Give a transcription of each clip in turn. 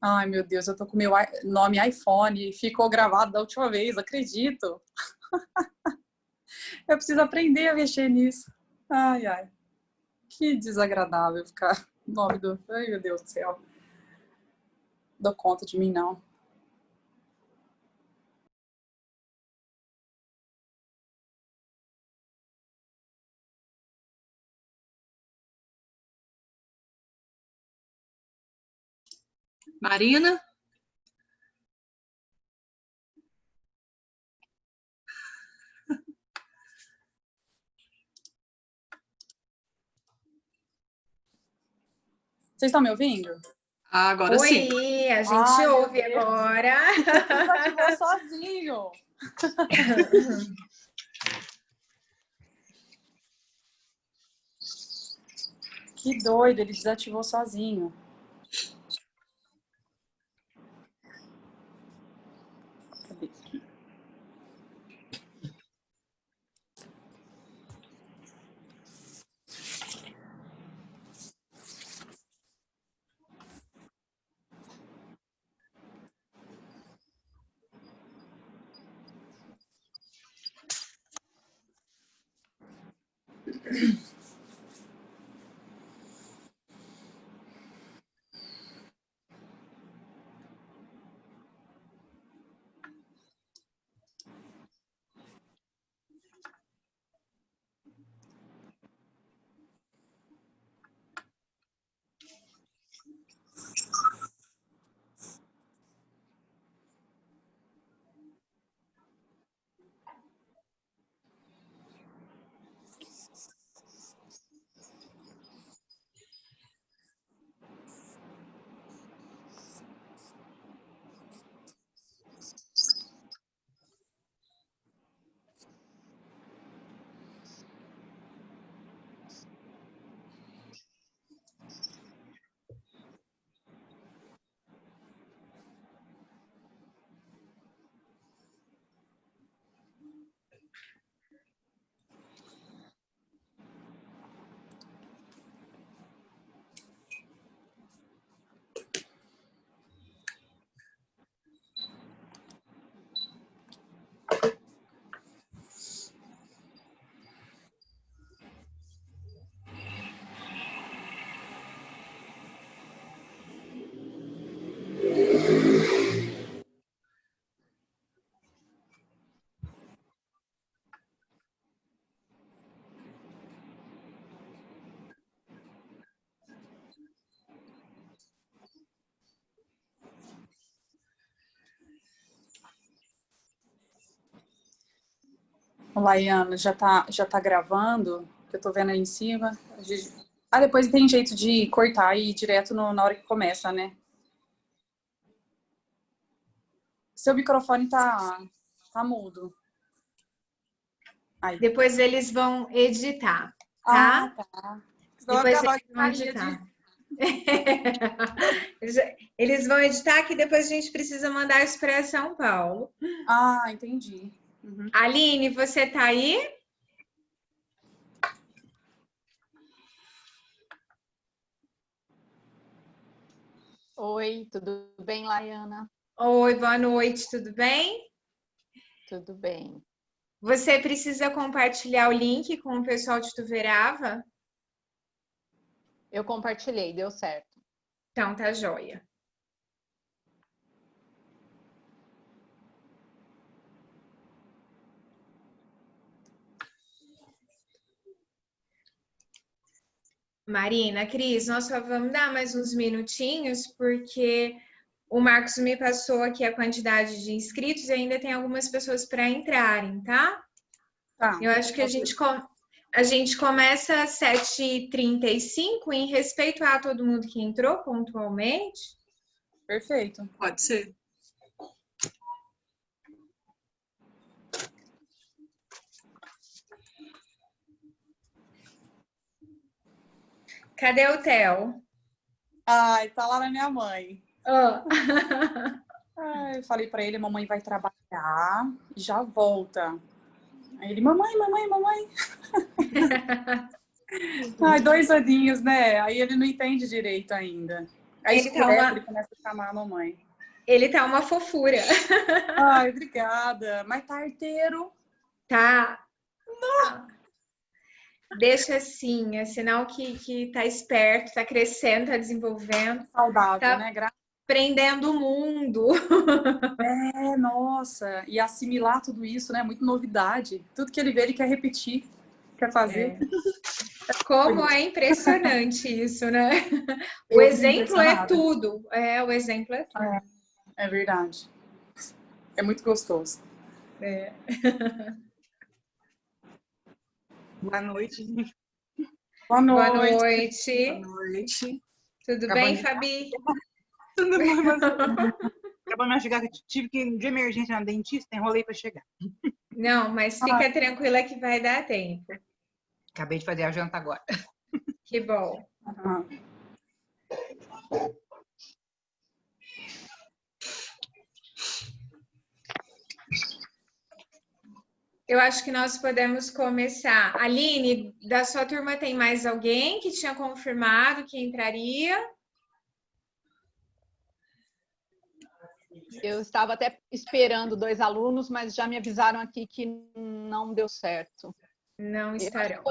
Ai, meu Deus, eu tô com meu nome iPhone e ficou gravado da última vez, acredito. Eu preciso aprender a mexer nisso. Ai, ai. Que desagradável ficar o nome do... Ai, meu Deus do céu. Dou conta de mim, não. Marina? Vocês estão me ouvindo? Ah, agora Oi, sim. a gente ouve meu Deus. agora. Desativou sozinho. Que doido, ele desativou sozinho. Cadê aqui? Laiana, já tá gravando? Que eu tô vendo aí em cima. Ah, depois tem jeito de cortar e ir direto na hora que começa, né? Seu microfone tá mudo. Aí. Depois eles vão editar, Ah, tá? tá. Depois eles vão editar. Eles vão editar que depois a gente precisa mandar isso para São Paulo. Ah, entendi. Uhum. Aline, você tá aí? Oi, tudo bem, Laiana? Oi, boa noite, tudo bem? Tudo bem. Você precisa compartilhar o link com o pessoal de Tuverava? Eu compartilhei, deu certo. Então tá joia. Marina, Cris, nós só vamos dar mais uns minutinhos, porque o Marcos me passou aqui a quantidade de inscritos e ainda tem algumas pessoas para entrarem, tá? Tá. Eu acho que a gente começa às 7h35 em respeito a todo mundo que entrou pontualmente. Perfeito. Pode ser. Cadê o Theo? Ai, tá lá na minha mãe. Oh. Ai, eu falei pra ele, mamãe vai trabalhar e já volta. Aí ele, mamãe. Ai, 2 aninhos, né? Aí ele não entende direito ainda. Aí Ele tá escurece, uma, ele começa a chamar a mamãe. ele tá uma fofura. Ai, obrigada. Mas tá arteiro. Tá. Deixa assim, é sinal que tá esperto, tá crescendo, tá desenvolvendo, Saudável, tá né? aprendendo o mundo. É, nossa. E assimilar tudo isso, né? Muito novidade. Tudo que ele vê, ele quer repetir, quer fazer. Como é impressionante isso, né? O Eu fico exemplo é impressionada. tudo. O exemplo é tudo. É verdade. É muito gostoso. É. Boa noite. Boa Boa noite. Boa noite. noite. Tudo Acabando bem, de- Fabi? Tudo bom, mas acabando de chegar, tive que ir de emergência na dentista, enrolei para chegar. Não, mas fica tranquila que vai dar tempo. Acabei de fazer a janta agora. Que bom. Ah, Eu acho que nós podemos começar. Aline, da sua turma tem mais alguém que tinha confirmado que entraria? Eu estava até esperando 2 alunos, mas já me avisaram aqui que não deu certo. Não Eu acho que estarão.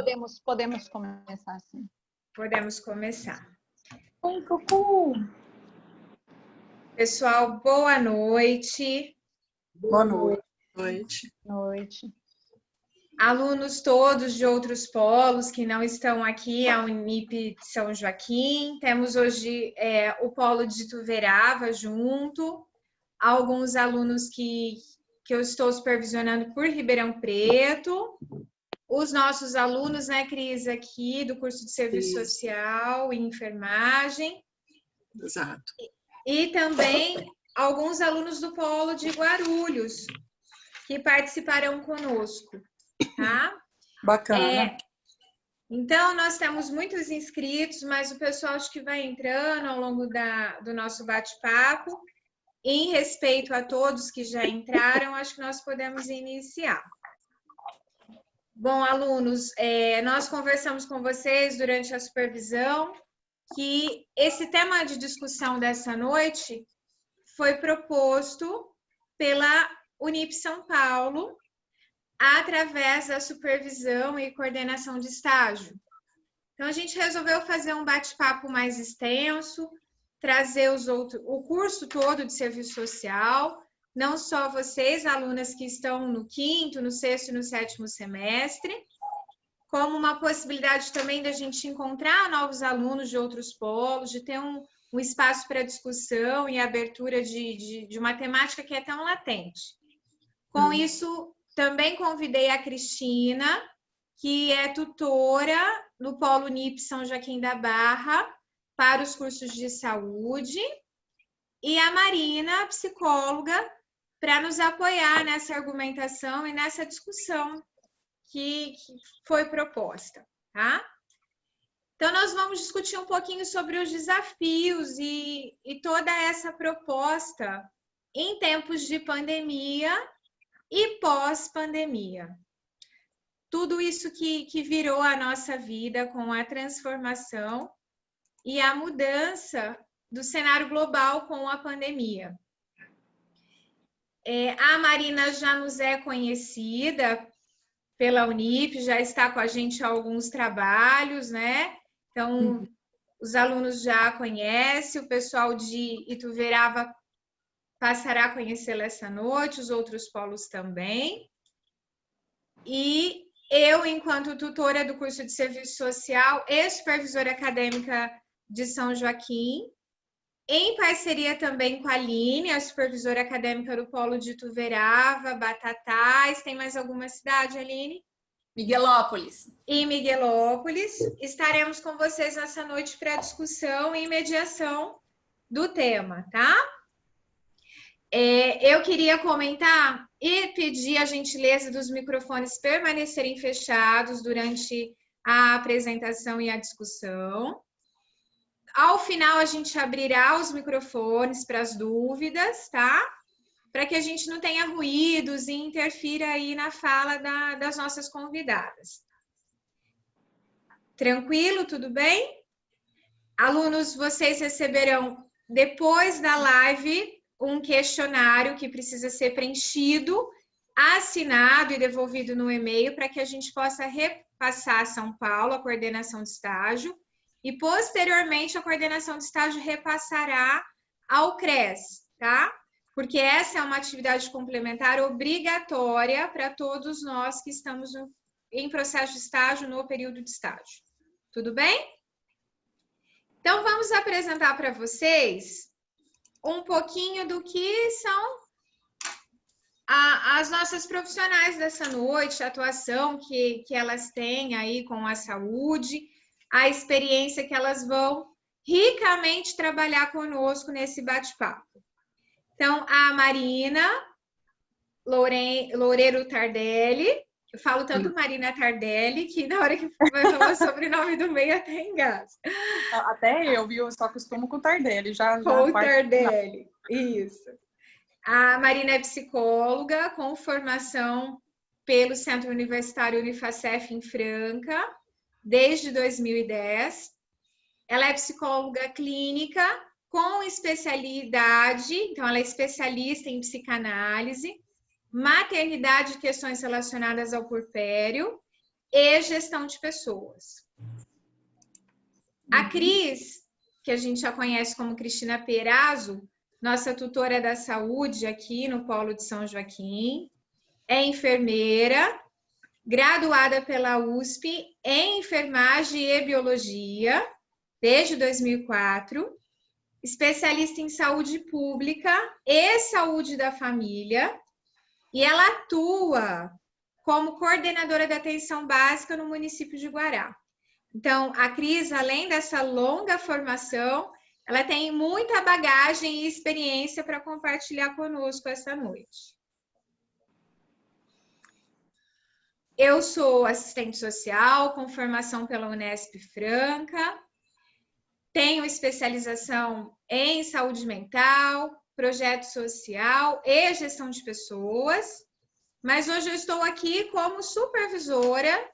podemos começar sim. Podemos começar. oi, Cucu. Pessoal, boa noite. Boa noite. Noite. Noite. Alunos todos de outros polos que não estão aqui, a Unip de São Joaquim. Temos hoje o polo de Ituverava junto. Alguns alunos que eu estou supervisionando por Ribeirão Preto. Os nossos alunos, né, Cris, aqui do curso de Serviço Isso. Social e Enfermagem. Exato. E também alguns alunos do polo de Guarulhos, que participarão conosco, tá? Bacana. Então, nós temos muitos inscritos, mas o pessoal acho que vai entrando ao longo do nosso bate-papo. Em respeito a todos que já entraram, acho que nós podemos iniciar. Bom, alunos, nós conversamos com vocês durante a supervisão que esse tema de discussão dessa noite foi proposto pela Unip São Paulo através da supervisão e coordenação de estágio. Então, a gente resolveu fazer um bate-papo mais extenso, trazer o curso todo de serviço social, não só vocês, alunas que estão no 5º, no 6º e no 7º semestre, como uma possibilidade também da gente encontrar novos alunos de outros polos, de ter um espaço para discussão e abertura de uma temática que é tão latente. Com isso, também convidei a Cristina, que é tutora no Polo Unip São Joaquim da Barra, para os cursos de saúde, e a Marina, psicóloga, para nos apoiar nessa argumentação e nessa discussão que foi proposta, tá? Então, nós vamos discutir um pouquinho sobre os desafios e toda essa proposta em tempos de pandemia e pós-pandemia. Tudo isso que virou a nossa vida com a transformação e a mudança do cenário global com a pandemia. A Marina já nos é conhecida pela Unip, já está com a gente há alguns trabalhos, né? Então, os alunos já conhecem, o pessoal de Ituverava passará a conhecê-la essa noite, os outros polos também. E eu, enquanto tutora do curso de Serviço Social e supervisora acadêmica de São Joaquim, em parceria também com a Aline, a supervisora acadêmica do Polo de Ituverava, Batatais. Tem mais alguma cidade, Aline? Miguelópolis. E Miguelópolis. Estaremos com vocês nessa noite para discussão e mediação do tema, tá? Eu queria comentar e pedir a gentileza dos microfones permanecerem fechados durante a apresentação e a discussão. Ao final, a gente abrirá os microfones para as dúvidas, tá? Para que a gente não tenha ruídos e interfira aí na fala das nossas convidadas. Tranquilo? Tudo bem? Alunos, vocês receberão depois da live, um questionário que precisa ser preenchido, assinado e devolvido no e-mail para que a gente possa repassar a São Paulo, a coordenação de estágio, e posteriormente a coordenação de estágio repassará ao CRES, tá? Porque essa é uma atividade complementar obrigatória para todos nós que estamos em processo de estágio, no período de estágio. Tudo bem? Então, vamos apresentar para vocês um pouquinho do que são as nossas profissionais dessa noite, a atuação que elas têm aí com a saúde, a experiência que elas vão ricamente trabalhar conosco nesse bate-papo. Então, a Marina Loureiro Tardelli, eu falo tanto Marina Tardelli, que na hora que vai falar o sobrenome do meio até engasga. Até eu, viu? Eu só acostumo com o Tardelli. Com o Tardelli, isso. A Marina é psicóloga, com formação pelo Centro Universitário Unifacef em Franca, desde 2010. Ela é psicóloga clínica, com especialidade, então ela é especialista em psicanálise, maternidade e questões relacionadas ao puerpério e gestão de pessoas. A Cris, que a gente já conhece como Cristina Perazzo, nossa tutora da saúde aqui no Polo de São Joaquim, é enfermeira, graduada pela USP em enfermagem e biologia, desde 2004, especialista em saúde pública e saúde da família, e ela atua como coordenadora da atenção básica no município de Guará. Então, a Cris, além dessa longa formação, ela tem muita bagagem e experiência para compartilhar conosco essa noite. Eu sou assistente social, com formação pela Unesp Franca, tenho especialização em saúde mental, projeto social e gestão de pessoas, mas hoje eu estou aqui como supervisora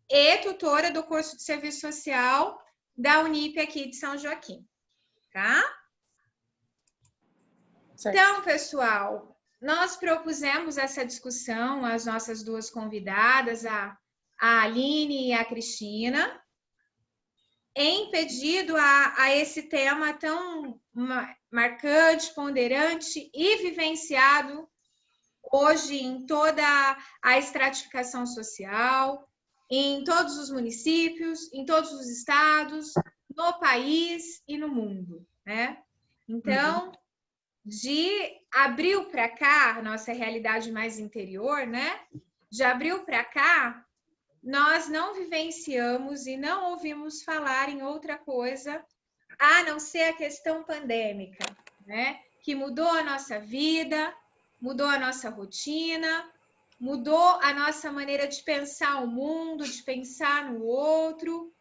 e tutora do curso de serviço social da Unip aqui de São Joaquim, tá? Certo. Então, pessoal, nós propusemos essa discussão às nossas duas convidadas, a Aline e a Cristina, em pedido a esse tema tão marcante, ponderante e vivenciado hoje em toda a estratificação social, em todos os municípios, em todos os estados, no país e no mundo, né? Então, de abril para cá, nossa realidade mais interior, né? De abril para cá, nós não vivenciamos e não ouvimos falar em outra coisa a não ser a questão pandêmica, né? Que mudou a nossa vida, mudou a nossa rotina, mudou a nossa maneira de pensar o mundo, de pensar no outro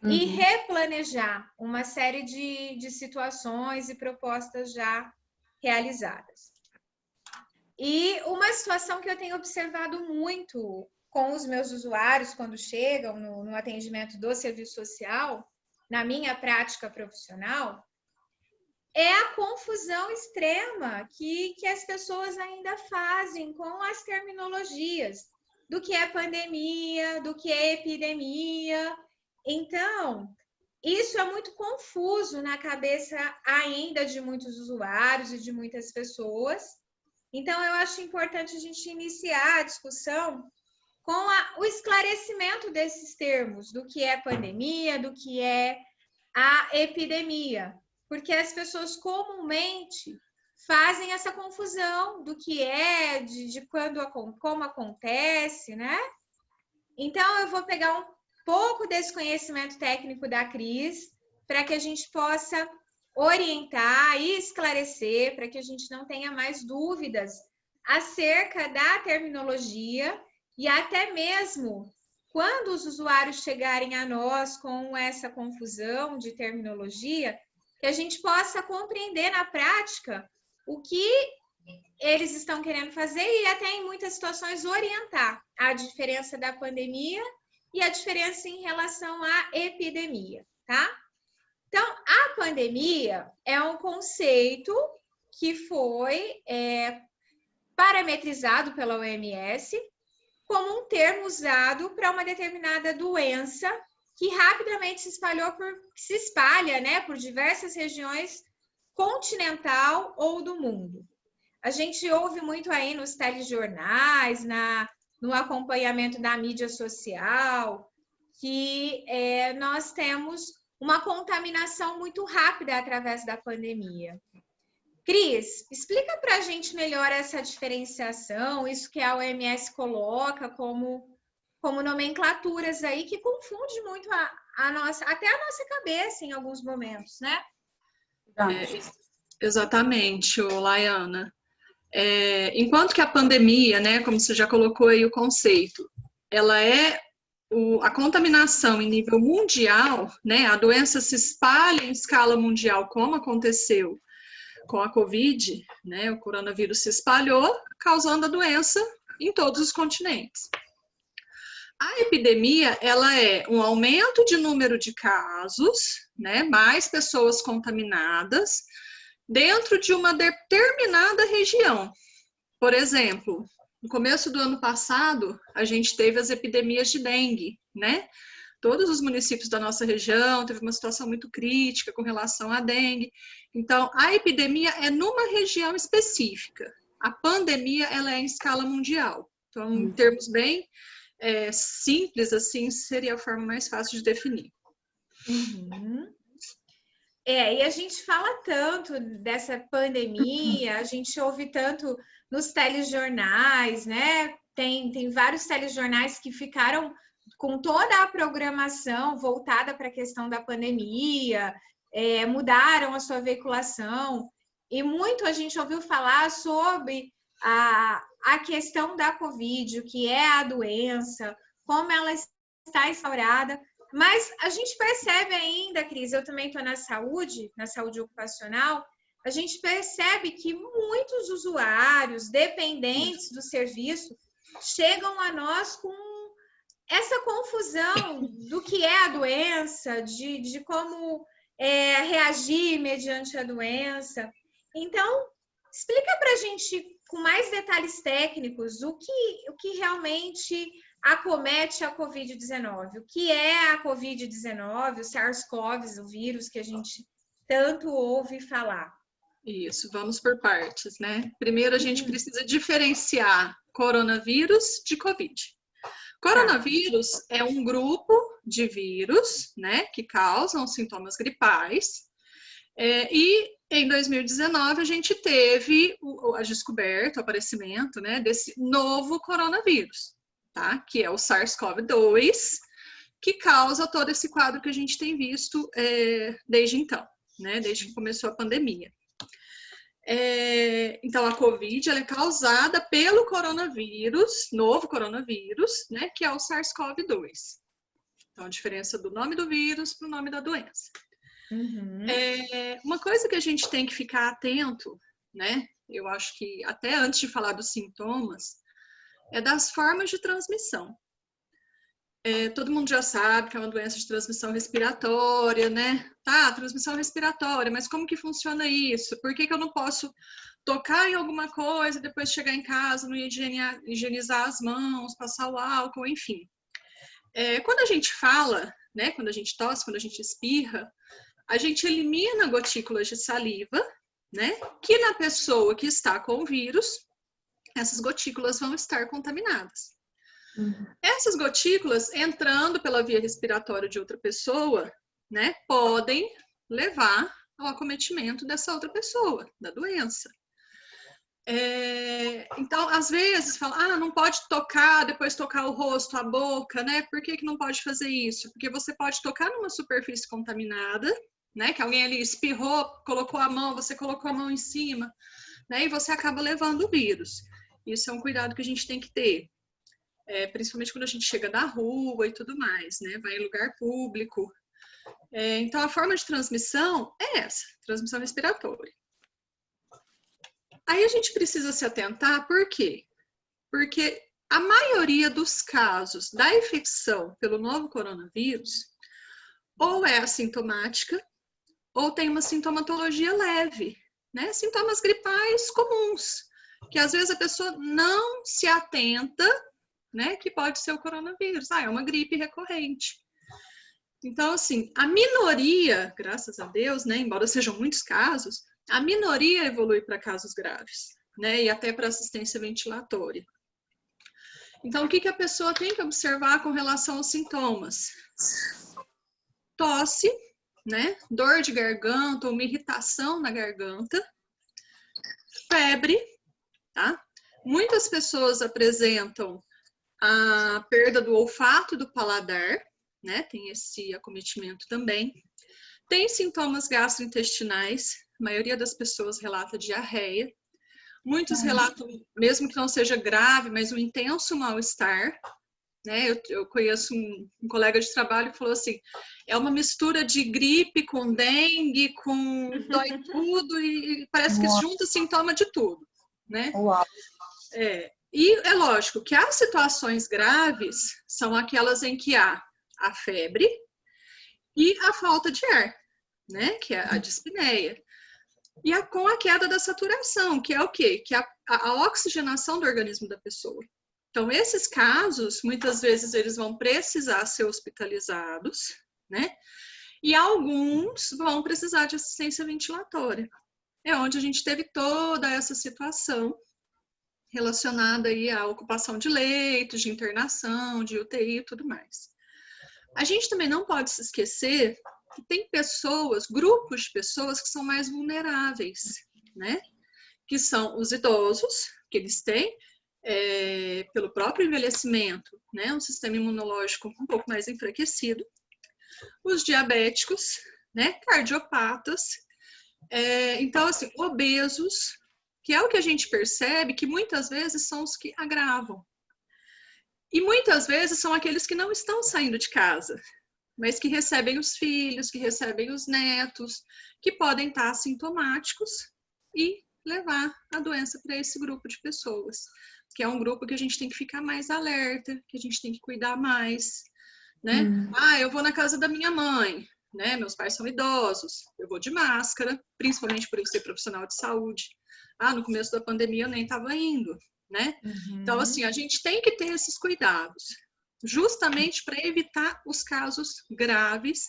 e replanejar uma série de situações e propostas já realizadas. E uma situação que eu tenho observado muito com os meus usuários quando chegam no atendimento do serviço social, na minha prática profissional, é a confusão extrema que as pessoas ainda fazem com as terminologias do que é pandemia, do que é epidemia. Então, isso é muito confuso na cabeça ainda de muitos usuários e de muitas pessoas. Então, eu acho importante a gente iniciar a discussão com o esclarecimento desses termos, do que é pandemia, do que é a epidemia, porque as pessoas comumente fazem essa confusão do que é, de quando, como acontece, né? Então, eu vou pegar um pouco desse conhecimento técnico da Cris para que a gente possa orientar e esclarecer, para que a gente não tenha mais dúvidas acerca da terminologia e até mesmo quando os usuários chegarem a nós com essa confusão de terminologia, que a gente possa compreender na prática o que eles estão querendo fazer e até em muitas situações orientar a diferença da pandemia e a diferença em relação à epidemia, tá? Então, a pandemia é um conceito que foi parametrizado pela OMS como um termo usado para uma determinada doença que rapidamente se espalha, né, por diversas regiões continental ou do mundo. A gente ouve muito aí nos telejornais, no acompanhamento da mídia social, que nós temos uma contaminação muito rápida através da pandemia. Cris, explica para a gente melhor essa diferenciação, isso que a OMS coloca como nomenclaturas aí que confunde muito até a nossa cabeça em alguns momentos, né? Exatamente, Laiana. Enquanto que a pandemia, né, como você já colocou aí o conceito, ela é a contaminação em nível mundial, né, a doença se espalha em escala mundial, como aconteceu com a Covid, né, o coronavírus se espalhou, causando a doença em todos os continentes. A epidemia, ela é um aumento de número de casos, né, mais pessoas contaminadas, dentro de uma determinada região. Por exemplo, no começo do ano passado, a gente teve as epidemias de dengue, né? Todos os municípios da nossa região teve uma situação muito crítica com relação à dengue. Então, a epidemia é numa região específica. A pandemia, ela é em escala mundial. Então, em termos bem simples, assim, seria a forma mais fácil de definir. Uhum. E a gente fala tanto dessa pandemia, a gente ouve tanto nos telejornais, né? Tem vários telejornais que ficaram com toda a programação voltada para a questão da pandemia, mudaram a sua veiculação, e muito a gente ouviu falar sobre a questão da Covid, o que é a doença, como ela está instaurada. Mas a gente percebe ainda, Cris, eu também estou na saúde ocupacional, a gente percebe que muitos usuários, dependentes do serviço, chegam a nós com essa confusão do que é a doença, de como reagir mediante a doença. Então, explica para a gente, com mais detalhes técnicos, o que realmente acomete a Covid-19. O que é a Covid-19, o SARS-CoV, o vírus que a gente tanto ouve falar? Isso, vamos por partes, né? Primeiro, a gente precisa diferenciar coronavírus de Covid. Coronavírus é um grupo de vírus, né, que causam sintomas gripais. E em 2019 a gente teve a descoberta, o aparecimento, né, desse novo coronavírus, tá? Que é o SARS-CoV-2, que causa todo esse quadro que a gente tem visto desde então, né, desde que começou a pandemia. Então, a Covid ela é causada pelo coronavírus, novo coronavírus, né, que é o SARS-CoV-2. Então, a diferença do nome do vírus para o nome da doença. Uhum. Uma coisa que a gente tem que ficar atento, né, eu acho que até antes de falar dos sintomas, é das formas de transmissão. Todo mundo já sabe que é uma doença de transmissão respiratória, né? Tá, transmissão respiratória, mas como que funciona isso? Por que eu não posso tocar em alguma coisa, depois chegar em casa, não higienizar as mãos, passar o álcool, enfim. Quando a gente fala, né? Quando a gente tosse, quando a gente espirra, a gente elimina gotículas de saliva, né? Que na pessoa que está com o vírus, essas gotículas vão estar contaminadas. Essas gotículas, entrando pela via respiratória de outra pessoa, né, podem levar ao acometimento dessa outra pessoa, da doença. Então, às vezes, fala, não pode tocar, depois tocar o rosto, a boca, né? Por que não pode fazer isso? Porque você pode tocar numa superfície contaminada, né? Que alguém ali espirrou, colocou a mão, você colocou a mão em cima, né? E você acaba levando o vírus. Isso é um cuidado que a gente tem que ter. Principalmente quando a gente chega da rua e tudo mais, né? Vai em lugar público. Então, a forma de transmissão é essa, transmissão respiratória. Aí a gente precisa se atentar, por quê? Porque a maioria dos casos da infecção pelo novo coronavírus ou é assintomática, ou tem uma sintomatologia leve, né? Sintomas gripais comuns, que às vezes a pessoa não se atenta, né? Que pode ser o coronavírus. É uma gripe recorrente. Então, assim, a minoria, graças a Deus, né? Embora sejam muitos casos, a minoria evolui para casos graves, né? E até para assistência ventilatória. Então, o que a pessoa tem que observar com relação aos sintomas? Tosse, né? Dor de garganta, uma irritação na garganta, febre, tá? Muitas pessoas apresentam a perda do olfato e do paladar, né? Tem esse acometimento também. Tem sintomas gastrointestinais, a maioria das pessoas relata diarreia. Muitos relatam, mesmo que não seja grave, mas um intenso mal-estar, né? Eu conheço um colega de trabalho que falou assim, é uma mistura de gripe com dengue, com dói tudo e parece que junta sintoma de tudo, né? Uau. E é lógico que as situações graves são aquelas em que há a febre e a falta de ar, né? Que é a dispneia. E com a queda da saturação, que é o quê? Que é a oxigenação do organismo da pessoa. Então, esses casos, muitas vezes, eles vão precisar ser hospitalizados, né? E alguns vão precisar de assistência ventilatória. É onde a gente teve toda essa situação relacionada aí à ocupação de leitos, de internação, de UTI e tudo mais. A gente também não pode se esquecer que tem pessoas, grupos de pessoas que são mais vulneráveis, né? Que são os idosos, que eles têm, pelo próprio envelhecimento, né? Um sistema imunológico um pouco mais enfraquecido. Os diabéticos, né? Cardiopatas. Então, assim, obesos, que é o que a gente percebe que muitas vezes são os que agravam. E muitas vezes são aqueles que não estão saindo de casa, mas que recebem os filhos, que recebem os netos, que podem estar assintomáticos e levar a doença para esse grupo de pessoas, que é um grupo que a gente tem que ficar mais alerta, que a gente tem que cuidar mais, né? Eu vou na casa da minha mãe, né? Meus pais são idosos, eu vou de máscara, principalmente por eu ser profissional de saúde. No começo da pandemia eu nem estava indo, né? Então, assim, a gente tem que ter esses cuidados, justamente para evitar os casos graves,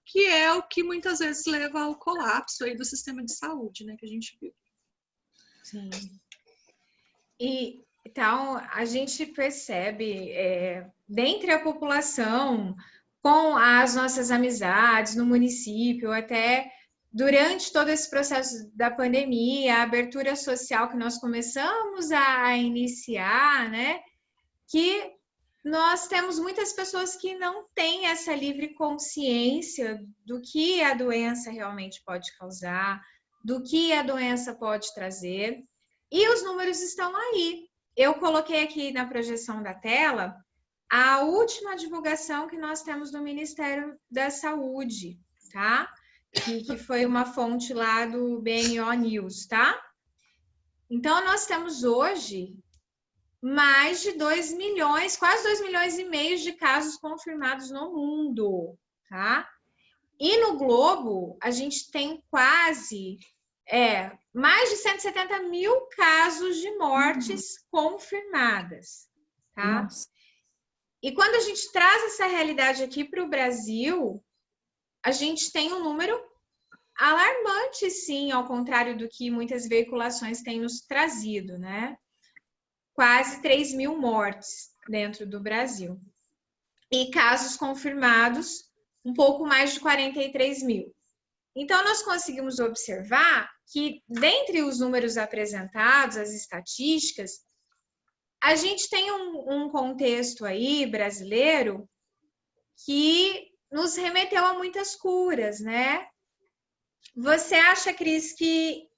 que é o que muitas vezes leva ao colapso aí do sistema de saúde, né, que a gente viu. Sim. E, então, a gente percebe, dentre a população, com as nossas amizades no município, até durante todo esse processo da pandemia, a abertura social que nós começamos a iniciar, né, que nós temos muitas pessoas que não têm essa livre consciência do que a doença realmente pode causar, do que a doença pode trazer, e os números estão aí. Eu coloquei aqui na projeção da tela a última divulgação que nós temos do Ministério da Saúde, tá? Que foi uma fonte lá do BNO News, tá? Então, nós temos hoje mais de 2 milhões, quase 2 milhões e meio de casos confirmados no mundo, tá? E no globo, a gente tem quase mais de 170 mil casos de mortes confirmadas, tá? Nossa. E quando a gente traz essa realidade aqui para o Brasil, a gente tem um número alarmante, sim, ao contrário do que muitas veiculações têm nos trazido, né? Quase 3 mil mortes dentro do Brasil. E casos confirmados, um pouco mais de 43 mil. Então, nós conseguimos observar que, dentre os números apresentados, as estatísticas, a gente tem um contexto aí brasileiro que nos remeteu a muitas curas, né? Você acha, Cris, que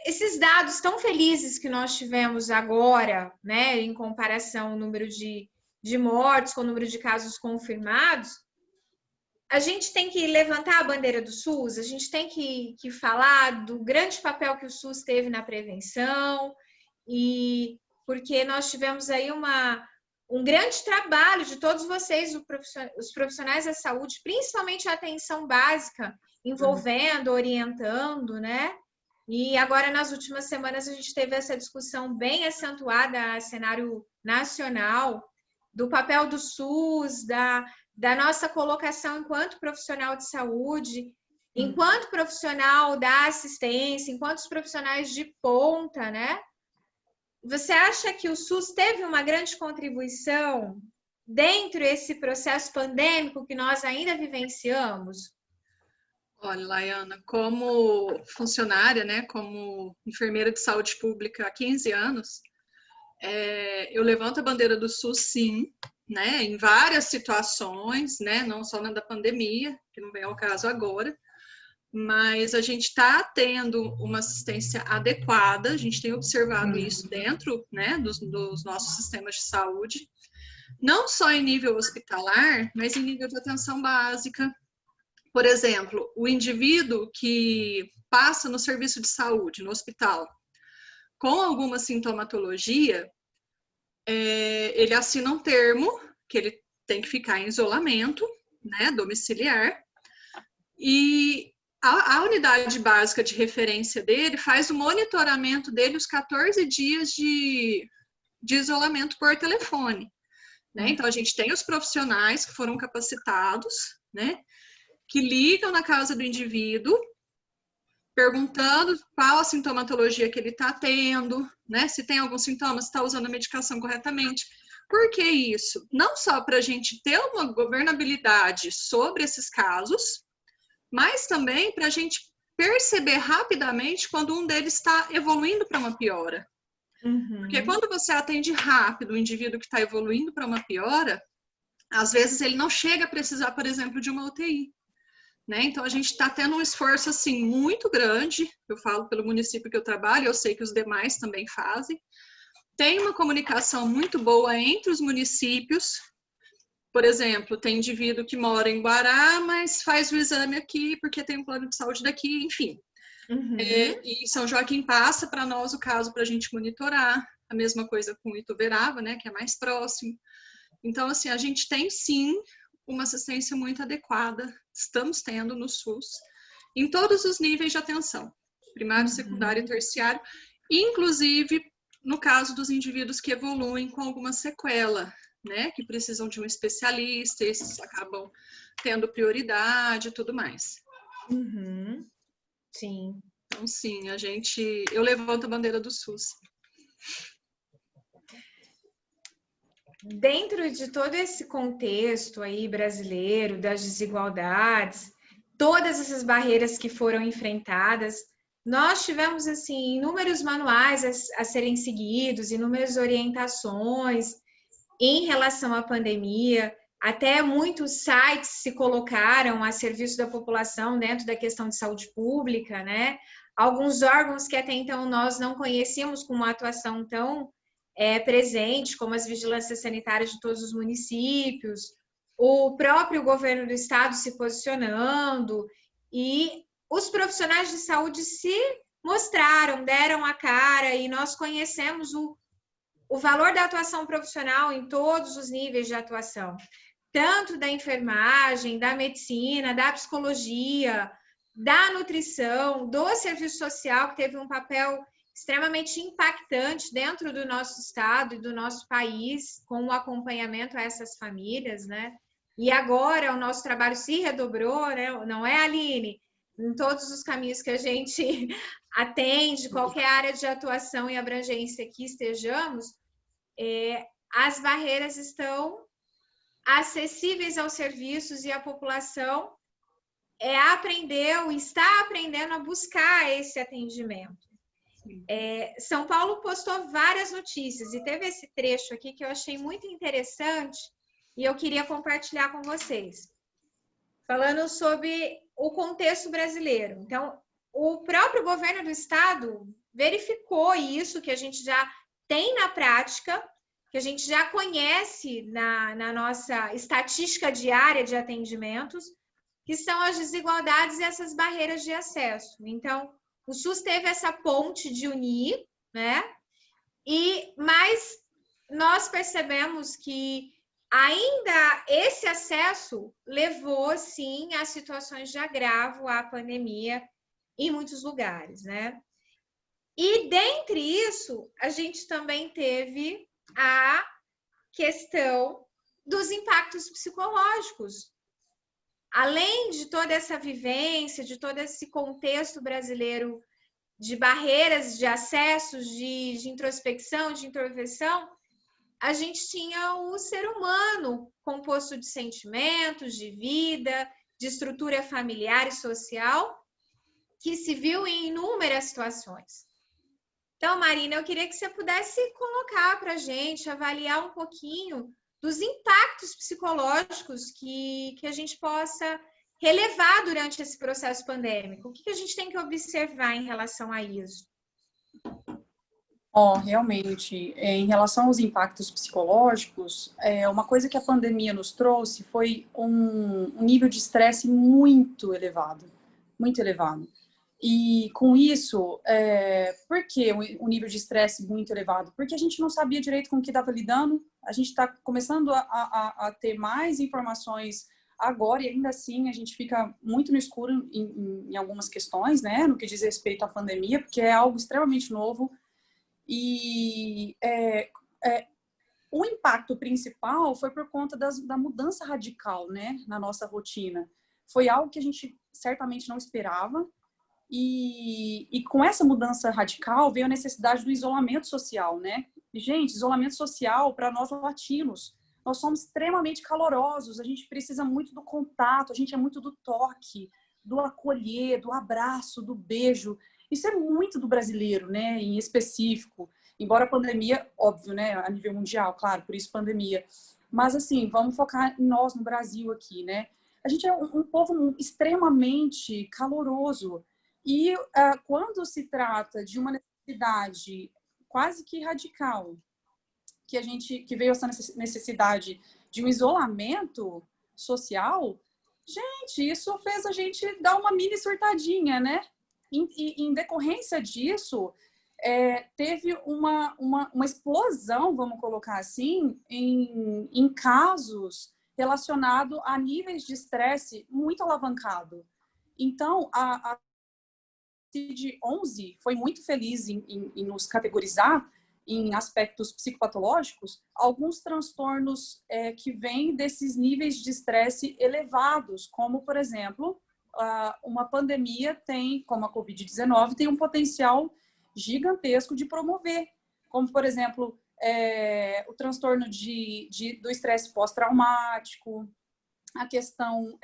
esses dados tão felizes que nós tivemos agora, né, em comparação ao número de mortes com o número de casos confirmados, a gente tem que levantar a bandeira do SUS, a gente tem que falar do grande papel que o SUS teve na prevenção, e porque nós tivemos aí um grande trabalho de todos vocês, os profissionais da saúde, principalmente a atenção básica, envolvendo, orientando, né? E agora, nas últimas semanas, a gente teve essa discussão bem acentuada a cenário nacional, do papel do SUS, da nossa colocação enquanto profissional de saúde, enquanto profissional da assistência, enquanto os profissionais de ponta, né? Você acha que o SUS teve uma grande contribuição dentro desse processo pandêmico que nós ainda vivenciamos? Olha, Laiana, como funcionária, né, como enfermeira de saúde pública há 15 anos, eu levanto a bandeira do SUS, sim, né, em várias situações, né, não só na da pandemia, que não vem ao caso agora, mas a gente está tendo uma assistência adequada, a gente tem observado isso dentro, né, dos nossos sistemas de saúde, não só em nível hospitalar, mas em nível de atenção básica. Por exemplo, o indivíduo que passa no serviço de saúde, no hospital, com alguma sintomatologia, ele assina um termo que ele tem que ficar em isolamento, né, domiciliar, e a unidade básica de referência dele faz o monitoramento dele os 14 dias de isolamento por telefone. Né? Então, a gente tem os profissionais que foram capacitados, né, que ligam na casa do indivíduo, perguntando qual a sintomatologia que ele está tendo, né, se tem algum sintoma, se está usando a medicação corretamente. Por que isso? Não só para a gente ter uma governabilidade sobre esses casos, mas também para a gente perceber rapidamente quando um deles está evoluindo para uma piora. Porque quando você atende rápido o indivíduo que está evoluindo para uma piora, às vezes ele não chega a precisar, por exemplo, de uma UTI. Né? Então, a gente está tendo um esforço assim, muito grande, eu falo pelo município que eu trabalho, eu sei que os demais também fazem. Tem uma comunicação muito boa entre os municípios. Por exemplo, tem indivíduo que mora em Guará, mas faz o exame aqui porque tem um plano de saúde daqui, enfim. E São Joaquim passa para nós o caso para a gente monitorar. A mesma coisa com Ituverava, né, que é mais próximo. Então, assim, a gente tem sim uma assistência muito adequada, estamos tendo no SUS, em todos os níveis de atenção, primário, secundário e terciário, inclusive no caso dos indivíduos que evoluem com alguma sequela, né, que precisam de um especialista, esses acabam tendo prioridade e tudo mais. Sim. Então, sim, eu levanto a bandeira do SUS. Dentro de todo esse contexto aí brasileiro, das desigualdades, todas essas barreiras que foram enfrentadas, nós tivemos, assim, inúmeros manuais a serem seguidos, inúmeras orientações em relação à pandemia, até muitos sites se colocaram a serviço da população dentro da questão de saúde pública, né? Alguns órgãos que até então nós não conhecíamos com uma atuação tão presente, como as vigilâncias sanitárias de todos os municípios, o próprio governo do estado se posicionando, e os profissionais de saúde se mostraram, deram a cara, e nós conhecemos o valor da atuação profissional em todos os níveis de atuação, tanto da enfermagem, da medicina, da psicologia, da nutrição, do serviço social, que teve um papel extremamente impactante dentro do nosso estado e do nosso país, com o acompanhamento a essas famílias, né? E agora o nosso trabalho se redobrou, né? Não é, Aline? Em todos os caminhos que a gente atende, qualquer área de atuação e abrangência que estejamos, as barreiras estão acessíveis aos serviços e a população aprendeu e está aprendendo a buscar esse atendimento. São Paulo postou várias notícias e teve esse trecho aqui que eu achei muito interessante e eu queria compartilhar com vocês, falando sobre o contexto brasileiro. Então, o próprio governo do estado verificou isso que a gente já tem na prática, que a gente já conhece na nossa estatística diária de atendimentos, que são as desigualdades e essas barreiras de acesso. Então, o SUS teve essa ponte de unir, né? Mas nós percebemos que Ainda esse acesso levou, sim, a situações de agravo à pandemia em muitos lugares, né? E dentre isso, a gente também teve a questão dos impactos psicológicos. Além de toda essa vivência, de todo esse contexto brasileiro de barreiras de acessos, de introspecção, de introversão, a gente tinha o ser humano composto de sentimentos, de vida, de estrutura familiar e social, que se viu em inúmeras situações. Então, Marina, eu queria que você pudesse colocar para a gente, avaliar um pouquinho dos impactos psicológicos que a gente possa relevar durante esse processo pandêmico. O que a gente tem que observar em relação a isso? Realmente, em relação aos impactos psicológicos, uma coisa que a pandemia nos trouxe foi um nível de estresse muito elevado, muito elevado. E com isso, por que o nível de estresse muito elevado? Porque a gente não sabia direito com o que estava lidando, a gente está começando a ter mais informações agora, e ainda assim a gente fica muito no escuro em algumas questões, né, no que diz respeito à pandemia, porque é algo extremamente novo. E o impacto principal foi por conta da mudança radical, né, na nossa rotina. Foi algo que a gente certamente não esperava. E com essa mudança radical veio a necessidade do isolamento social, né? E, gente, isolamento social para nós latinos. Nós somos extremamente calorosos, a gente precisa muito do contato, a gente é muito do toque, do acolher, do abraço, do beijo. Isso é muito do brasileiro, né, em específico. Embora a pandemia, óbvio, né, a nível mundial, claro, por isso pandemia. Mas, assim, vamos focar em nós, no Brasil aqui, né? A gente é um povo extremamente caloroso. E quando se trata de uma necessidade quase que radical, que veio essa necessidade de um isolamento social, gente, isso fez a gente dar uma mini surtadinha, né? Em decorrência disso, teve uma explosão, vamos colocar assim, em casos relacionados a níveis de estresse muito alavancado. Então, a CID-11 foi muito feliz em nos categorizar em aspectos psicopatológicos alguns transtornos que vêm desses níveis de estresse elevados, como, por exemplo, uma pandemia como a Covid-19, tem um potencial gigantesco de promover, como, por exemplo, o transtorno do estresse pós-traumático, a questão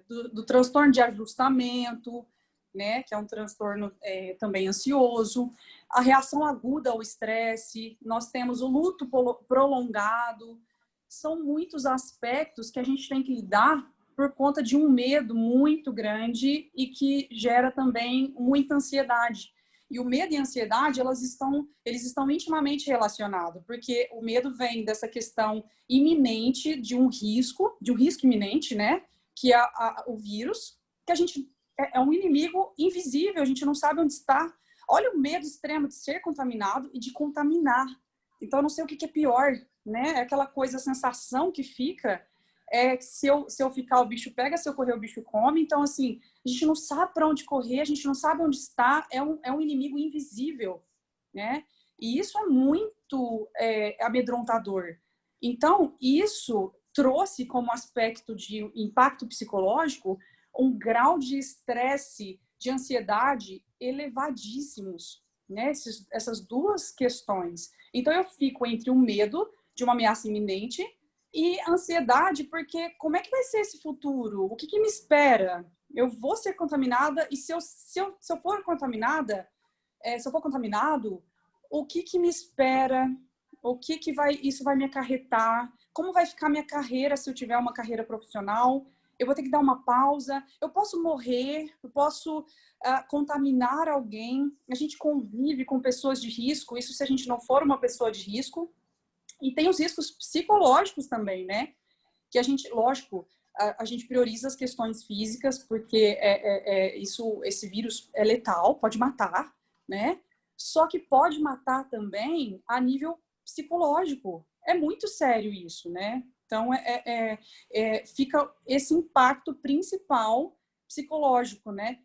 do transtorno de ajustamento, né, que é um transtorno também ansioso, a reação aguda ao estresse, nós temos o luto prolongado, são muitos aspectos que a gente tem que lidar por conta de um medo muito grande e que gera também muita ansiedade. E o medo e a ansiedade, eles estão intimamente relacionados, porque o medo vem dessa questão iminente de um risco iminente, né, que é o vírus, que a gente é um inimigo invisível, a gente não sabe onde está. Olha o medo extremo de ser contaminado e de contaminar. Então, eu não sei o que é pior, né? É aquela coisa, a sensação que fica que se eu ficar, o bicho pega, se eu correr, o bicho come. Então, assim, a gente não sabe para onde correr, a gente não sabe onde está, é um inimigo invisível, né? E isso é muito amedrontador. Então, isso trouxe como aspecto de impacto psicológico um grau de estresse, de ansiedade elevadíssimos, né? Essas duas questões. Então, eu fico entre o medo de uma ameaça iminente e ansiedade, porque como é que vai ser esse futuro? O que me espera? Eu vou ser contaminada e se eu for contaminada, se eu for contaminado, o que me espera? O que isso vai me acarretar? Como vai ficar minha carreira se eu tiver uma carreira profissional? Eu vou ter que dar uma pausa, eu posso morrer, eu posso contaminar alguém. A gente convive com pessoas de risco, isso se a gente não for uma pessoa de risco. E tem os riscos psicológicos também, né? Que a gente, lógico, a gente prioriza as questões físicas, porque esse vírus é letal, pode matar, né? Só que pode matar também a nível psicológico. É muito sério isso, né? Então, fica esse impacto principal psicológico, né?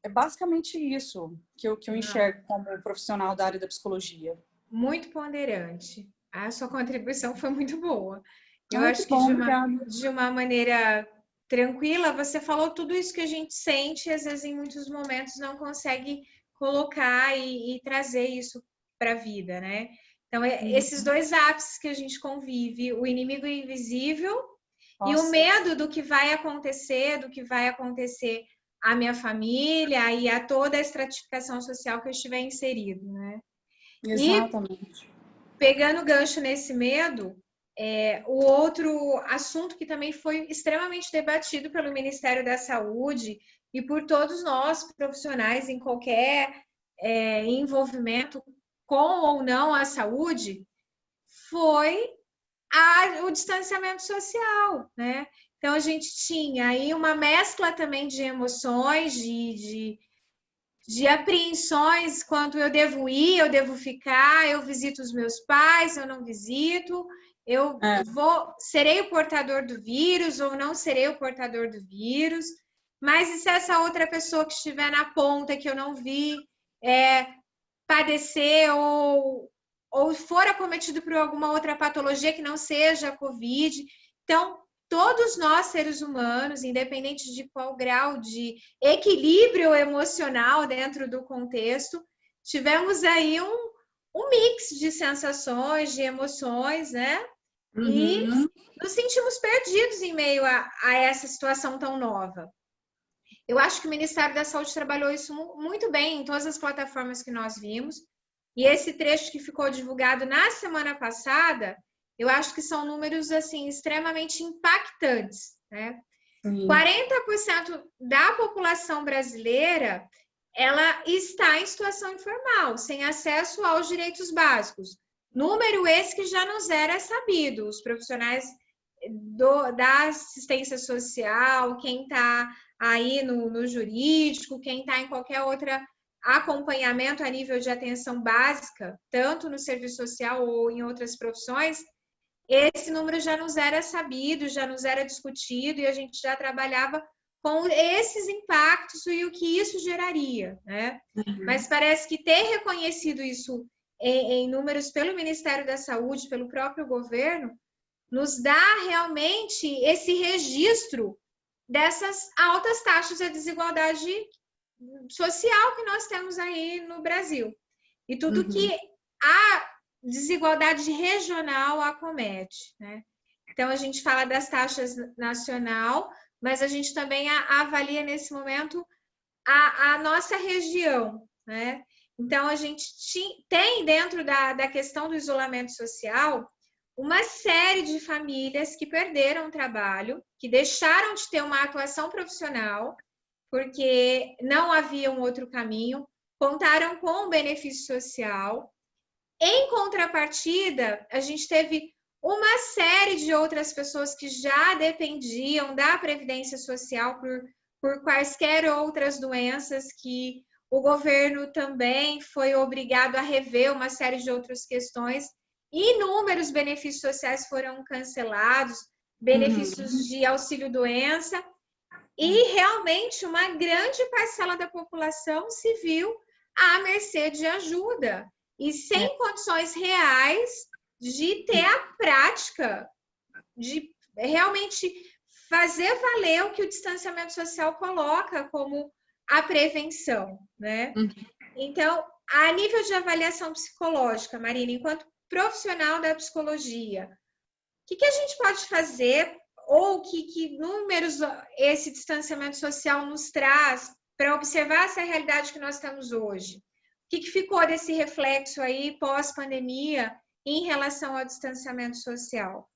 É basicamente isso que eu enxergo como profissional da área da psicologia. Muito ponderante. A sua contribuição foi muito boa. Eu Ai, acho que que bom, de uma maneira tranquila, você falou tudo isso que a gente sente e às vezes em muitos momentos não consegue colocar e trazer isso para a vida, né? Então, esses dois ápices que a gente convive, o inimigo invisível e o medo do que vai acontecer à minha família e a toda a estratificação social que eu estiver inserido, né? Exatamente. E, pegando o gancho nesse medo, o outro assunto que também foi extremamente debatido pelo Ministério da Saúde e por todos nós profissionais em qualquer envolvimento com ou não a saúde, foi o distanciamento social, né? Então, a gente tinha aí uma mescla também de emoções, de apreensões quanto eu devo ir, eu devo ficar, eu visito os meus pais, eu não visito, eu serei o portador do vírus ou não serei o portador do vírus, mas e se essa outra pessoa que estiver na ponta que eu não vi padecer ou for acometido por alguma outra patologia que não seja a Covid? Então, todos nós, seres humanos, independente de qual grau de equilíbrio emocional dentro do contexto, tivemos aí um mix de sensações, de emoções, né? E nos sentimos perdidos em meio a essa situação tão nova. Eu acho que o Ministério da Saúde trabalhou isso muito bem em todas as plataformas que nós vimos. E esse trecho que ficou divulgado na semana passada, eu acho que são números assim extremamente impactantes, né? 40% da população brasileira, ela está em situação informal, sem acesso aos direitos básicos. Número esse que já nos era sabido. Os profissionais da assistência social, quem está aí no jurídico, quem está em qualquer outra acompanhamento a nível de atenção básica, tanto no serviço social ou em outras profissões, esse número já nos era sabido, já nos era discutido e a gente já trabalhava com esses impactos e o que isso geraria, né? Mas parece que ter reconhecido isso em números pelo Ministério da Saúde, pelo próprio governo, nos dá realmente esse registro dessas altas taxas de desigualdade social que nós temos aí no Brasil. E tudo que a desigualdade regional acomete, né? Então, a gente fala das taxas nacional, mas a gente também avalia nesse momento a nossa região, né? Então, a gente tem dentro da questão do isolamento social uma série de famílias que perderam o trabalho, que deixaram de ter uma atuação profissional, porque não havia um outro caminho, contaram com o benefício social. Em contrapartida, a gente teve uma série de outras pessoas que já dependiam da Previdência Social por quaisquer outras doenças que o governo também foi obrigado a rever uma série de outras questões. Inúmeros benefícios sociais foram cancelados, benefícios de auxílio-doença, e realmente uma grande parcela da população se viu à mercê de ajuda e sem condições reais de ter a prática, de realmente fazer valer o que o distanciamento social coloca como a prevenção, né? Então, a nível de avaliação psicológica, Marina, enquanto profissional da psicologia, o que a gente pode fazer ou que números esse distanciamento social nos traz para observar essa realidade que nós estamos hoje? O que ficou desse reflexo aí pós-pandemia em relação ao distanciamento social?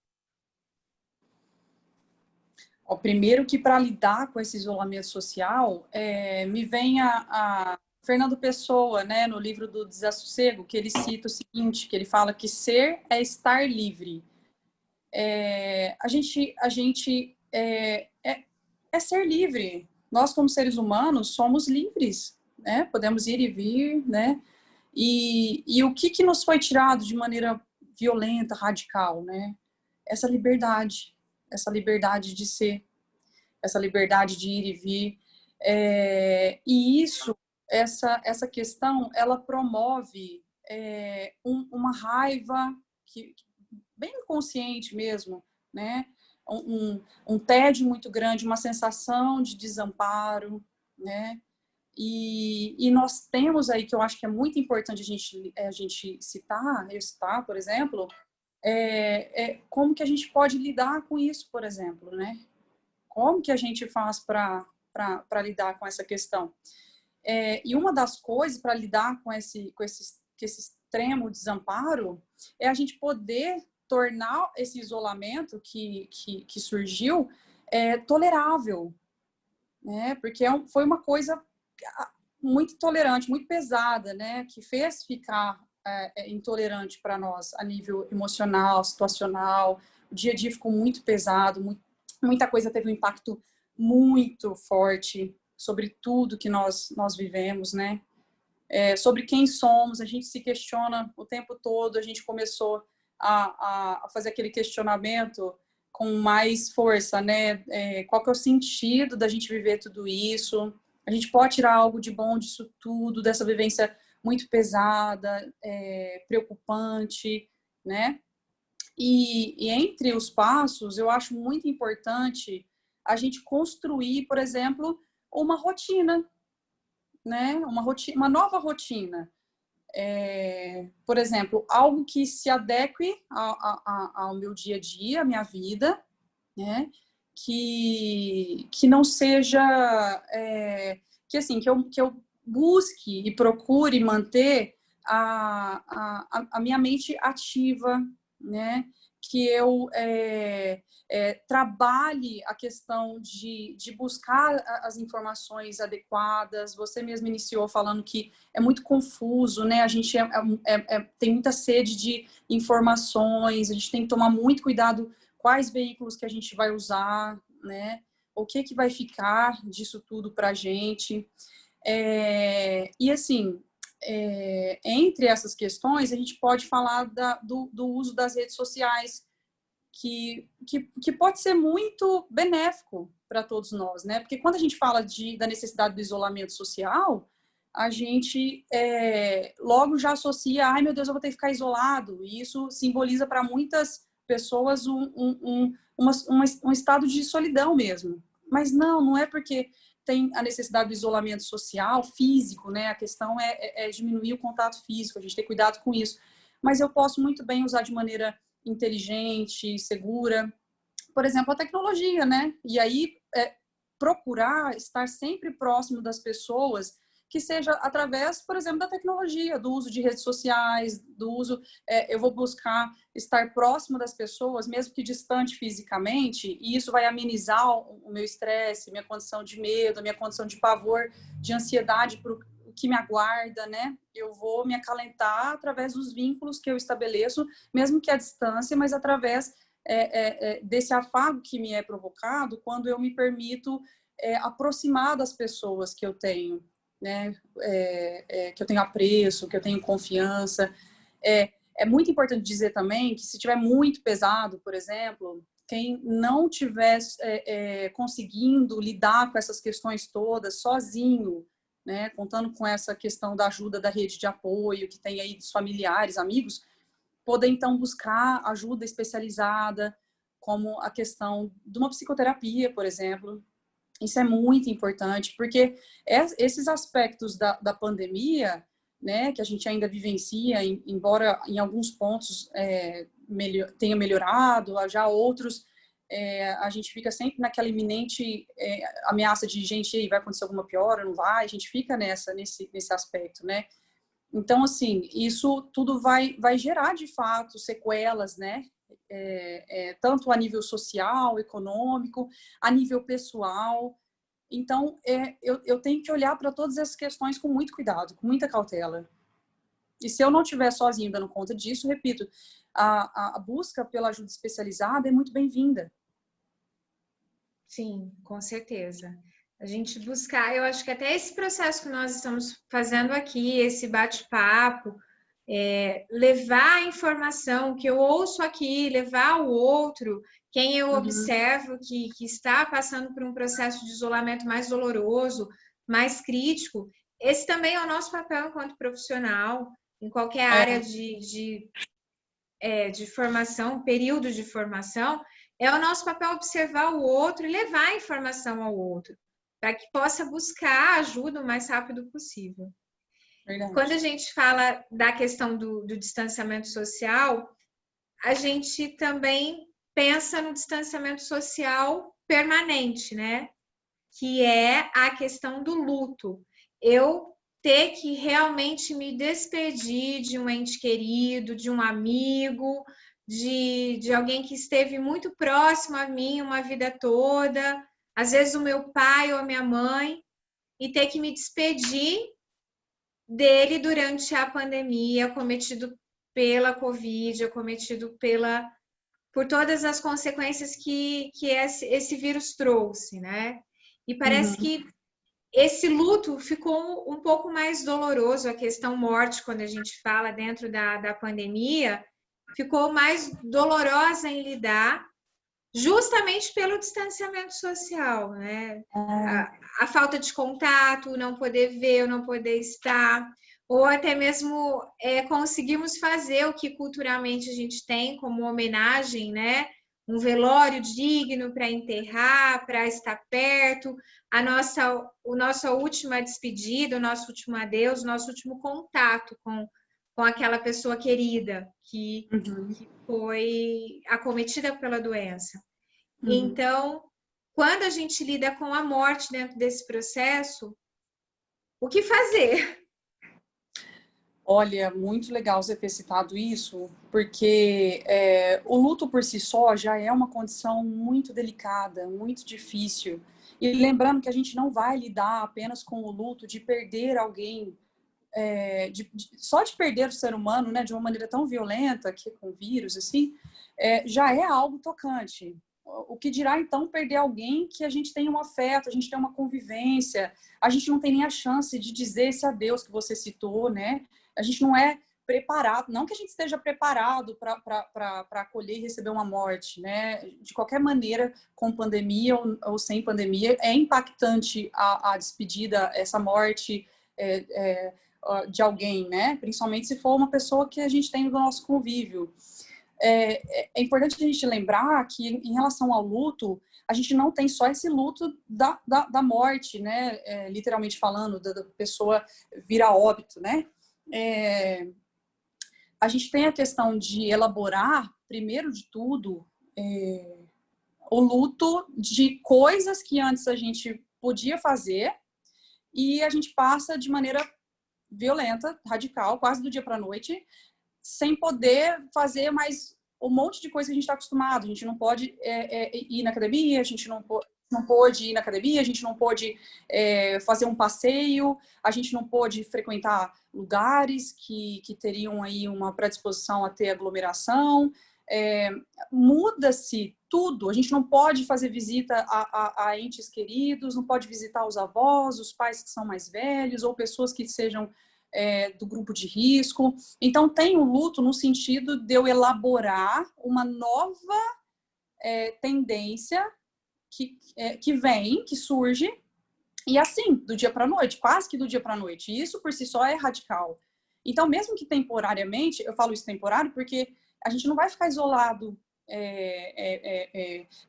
Primeiro que para lidar com esse isolamento social, me vem a Fernando Pessoa, né, no livro do Desassossego, que ele cita o seguinte, que ele fala que ser é estar livre. A gente é ser livre. Nós, como seres humanos, somos livres, né? Podemos ir e vir, né? E o que nos foi tirado de maneira violenta, radical, né? essa liberdade de ser, essa liberdade de ir e vir. E isso, essa questão, ela promove uma raiva bem inconsciente mesmo, né? Um tédio muito grande, uma sensação de desamparo, né? E nós temos aí, que eu acho que é muito importante a gente citar, por exemplo, como que a gente pode lidar com isso, por exemplo, né? Como que a gente faz para lidar com essa questão? E uma das coisas para lidar com esse extremo desamparo é a gente poder tornar esse isolamento que surgiu tolerável, né? Porque foi uma coisa muito intolerante, muito pesada, né? Que fez ficar intolerante para nós a nível emocional, situacional. O dia a dia ficou muito pesado, muita coisa teve um impacto muito forte sobre tudo que nós vivemos, né? Sobre quem somos, a gente se questiona o tempo todo, a gente começou a fazer aquele questionamento com mais força, né? Qual que é o sentido da gente viver tudo isso? A gente pode tirar algo de bom disso tudo, dessa vivência muito pesada, preocupante, né? E entre os passos, eu acho muito importante a gente construir, por exemplo, uma rotina, né? Uma nova rotina. Por exemplo, algo que se adeque ao meu dia a dia, à minha vida, né? Que não seja que eu busque e procure manter a minha mente ativa, né? Que eu trabalhe a questão de buscar as informações adequadas. Você mesmo iniciou falando que é muito confuso, né? A gente tem muita sede de informações, a gente tem que tomar muito cuidado quais veículos que a gente vai usar, né? O que vai ficar disso tudo para a gente. E assim, entre essas questões, a gente pode falar do uso das redes sociais, que pode ser muito benéfico para todos nós, né? Porque quando a gente fala da necessidade do isolamento social, a gente logo já associa, ai meu Deus, eu vou ter que ficar isolado, e isso simboliza para muitas pessoas um estado de solidão mesmo. Mas não é porque tem a necessidade do isolamento social, físico, né? A questão é diminuir o contato físico, a gente ter cuidado com isso. Mas eu posso muito bem usar de maneira inteligente, segura, por exemplo, a tecnologia, né? E aí procurar estar sempre próximo das pessoas, que seja através, por exemplo, da tecnologia, do uso de redes sociais, do uso... eu vou buscar estar próximo das pessoas, mesmo que distante fisicamente, e isso vai amenizar o meu estresse, minha condição de medo, minha condição de pavor, de ansiedade para o que me aguarda, né? Eu vou me acalentar através dos vínculos que eu estabeleço, mesmo que à distância, mas através desse afago que me é provocado quando eu me permito aproximar das pessoas que eu tenho, né? Que eu tenho apreço, que eu tenho confiança. É muito importante dizer também que se tiver muito pesado, por exemplo, quem não estiver conseguindo lidar com essas questões todas sozinho, né, contando com essa questão da ajuda da rede de apoio que tem aí dos familiares, amigos, poder então buscar ajuda especializada, como a questão de uma psicoterapia, por exemplo. Isso é muito importante, porque esses aspectos da pandemia, né, que a gente ainda vivencia, embora em alguns pontos tenha melhorado, já outros a gente fica sempre naquela iminente ameaça de gente, vai acontecer alguma piora, não vai, a gente fica nesse aspecto, né? Então, assim, isso tudo vai gerar, de fato, sequelas, né? Tanto a nível social, econômico, a nível pessoal. Então, eu tenho que olhar para todas essas questões com muito cuidado, com muita cautela. E se eu não estiver sozinho dando conta disso, repito, a busca pela ajuda especializada é muito bem-vinda. Sim, com certeza. A gente buscar, eu acho que até esse processo que nós estamos fazendo aqui, esse bate-papo, levar a informação que eu ouço aqui, levar ao outro, quem eu observo que está passando por um processo de isolamento mais doloroso, mais crítico, esse também é o nosso papel enquanto profissional, em qualquer área de formação, período de formação, é o nosso papel observar o outro e levar a informação ao outro, para que possa buscar ajuda o mais rápido possível. Verdade. Quando a gente fala da questão do distanciamento social, a gente também pensa no distanciamento social permanente, né? Que é a questão do luto. Eu ter que realmente me despedir de um ente querido, de um amigo, de alguém que esteve muito próximo a mim uma vida toda, às vezes o meu pai ou a minha mãe, e ter que me despedir dele durante a pandemia, acometido pela Covid, acometido por todas as consequências que esse vírus trouxe, né? E parece que esse luto ficou um pouco mais doloroso, a questão morte, quando a gente fala dentro da pandemia, ficou mais dolorosa em lidar, justamente pelo distanciamento social, né? A falta de contato, não poder ver, não poder estar, ou até mesmo conseguimos fazer o que culturalmente a gente tem como homenagem, né? Um velório digno para enterrar, para estar perto, a nossa última despedida, o nosso último adeus, o nosso último contato com aquela pessoa querida que foi acometida pela doença. Então, quando a gente lida com a morte dentro desse processo, o que fazer? Olha, muito legal você ter citado isso, porque o luto por si só já é uma condição muito delicada, muito difícil. E lembrando que a gente não vai lidar apenas com o luto de perder alguém, só de perder o ser humano, né, de uma maneira tão violenta, que com vírus, assim, já é algo tocante. O que dirá, então, perder alguém que a gente tem um afeto, a gente tem uma convivência, a gente não tem nem a chance de dizer esse adeus que você citou, né? A gente não é preparado, não que a gente esteja preparado para acolher e receber uma morte, né? De qualquer maneira, com pandemia ou sem pandemia, é impactante a despedida, essa morte de alguém, né? Principalmente se for uma pessoa que a gente tem no nosso convívio. É importante a gente lembrar que, em relação ao luto, a gente não tem só esse luto da morte, né? Literalmente falando, da pessoa vir a óbito, né? A gente tem a questão de elaborar, primeiro de tudo, o luto de coisas que antes a gente podia fazer e a gente passa de maneira violenta, radical, quase do dia para a noite, sem poder fazer mais um monte de coisa que a gente está acostumado. A gente não pode ir na academia, a gente não pôde ir na academia, a gente não pôde fazer um passeio, a gente não pôde frequentar lugares que teriam aí uma predisposição a ter aglomeração. Muda-se tudo. A gente não pode fazer visita a entes queridos, não pode visitar os avós, os pais que são mais velhos, ou pessoas que sejam do grupo de risco. Então, tem o luto no sentido de eu elaborar uma nova tendência que surge, e assim, do dia para a noite, quase que do dia para a noite. E isso, por si só, é radical. Então, mesmo que temporariamente, eu falo isso temporário porque a gente não vai ficar isolado,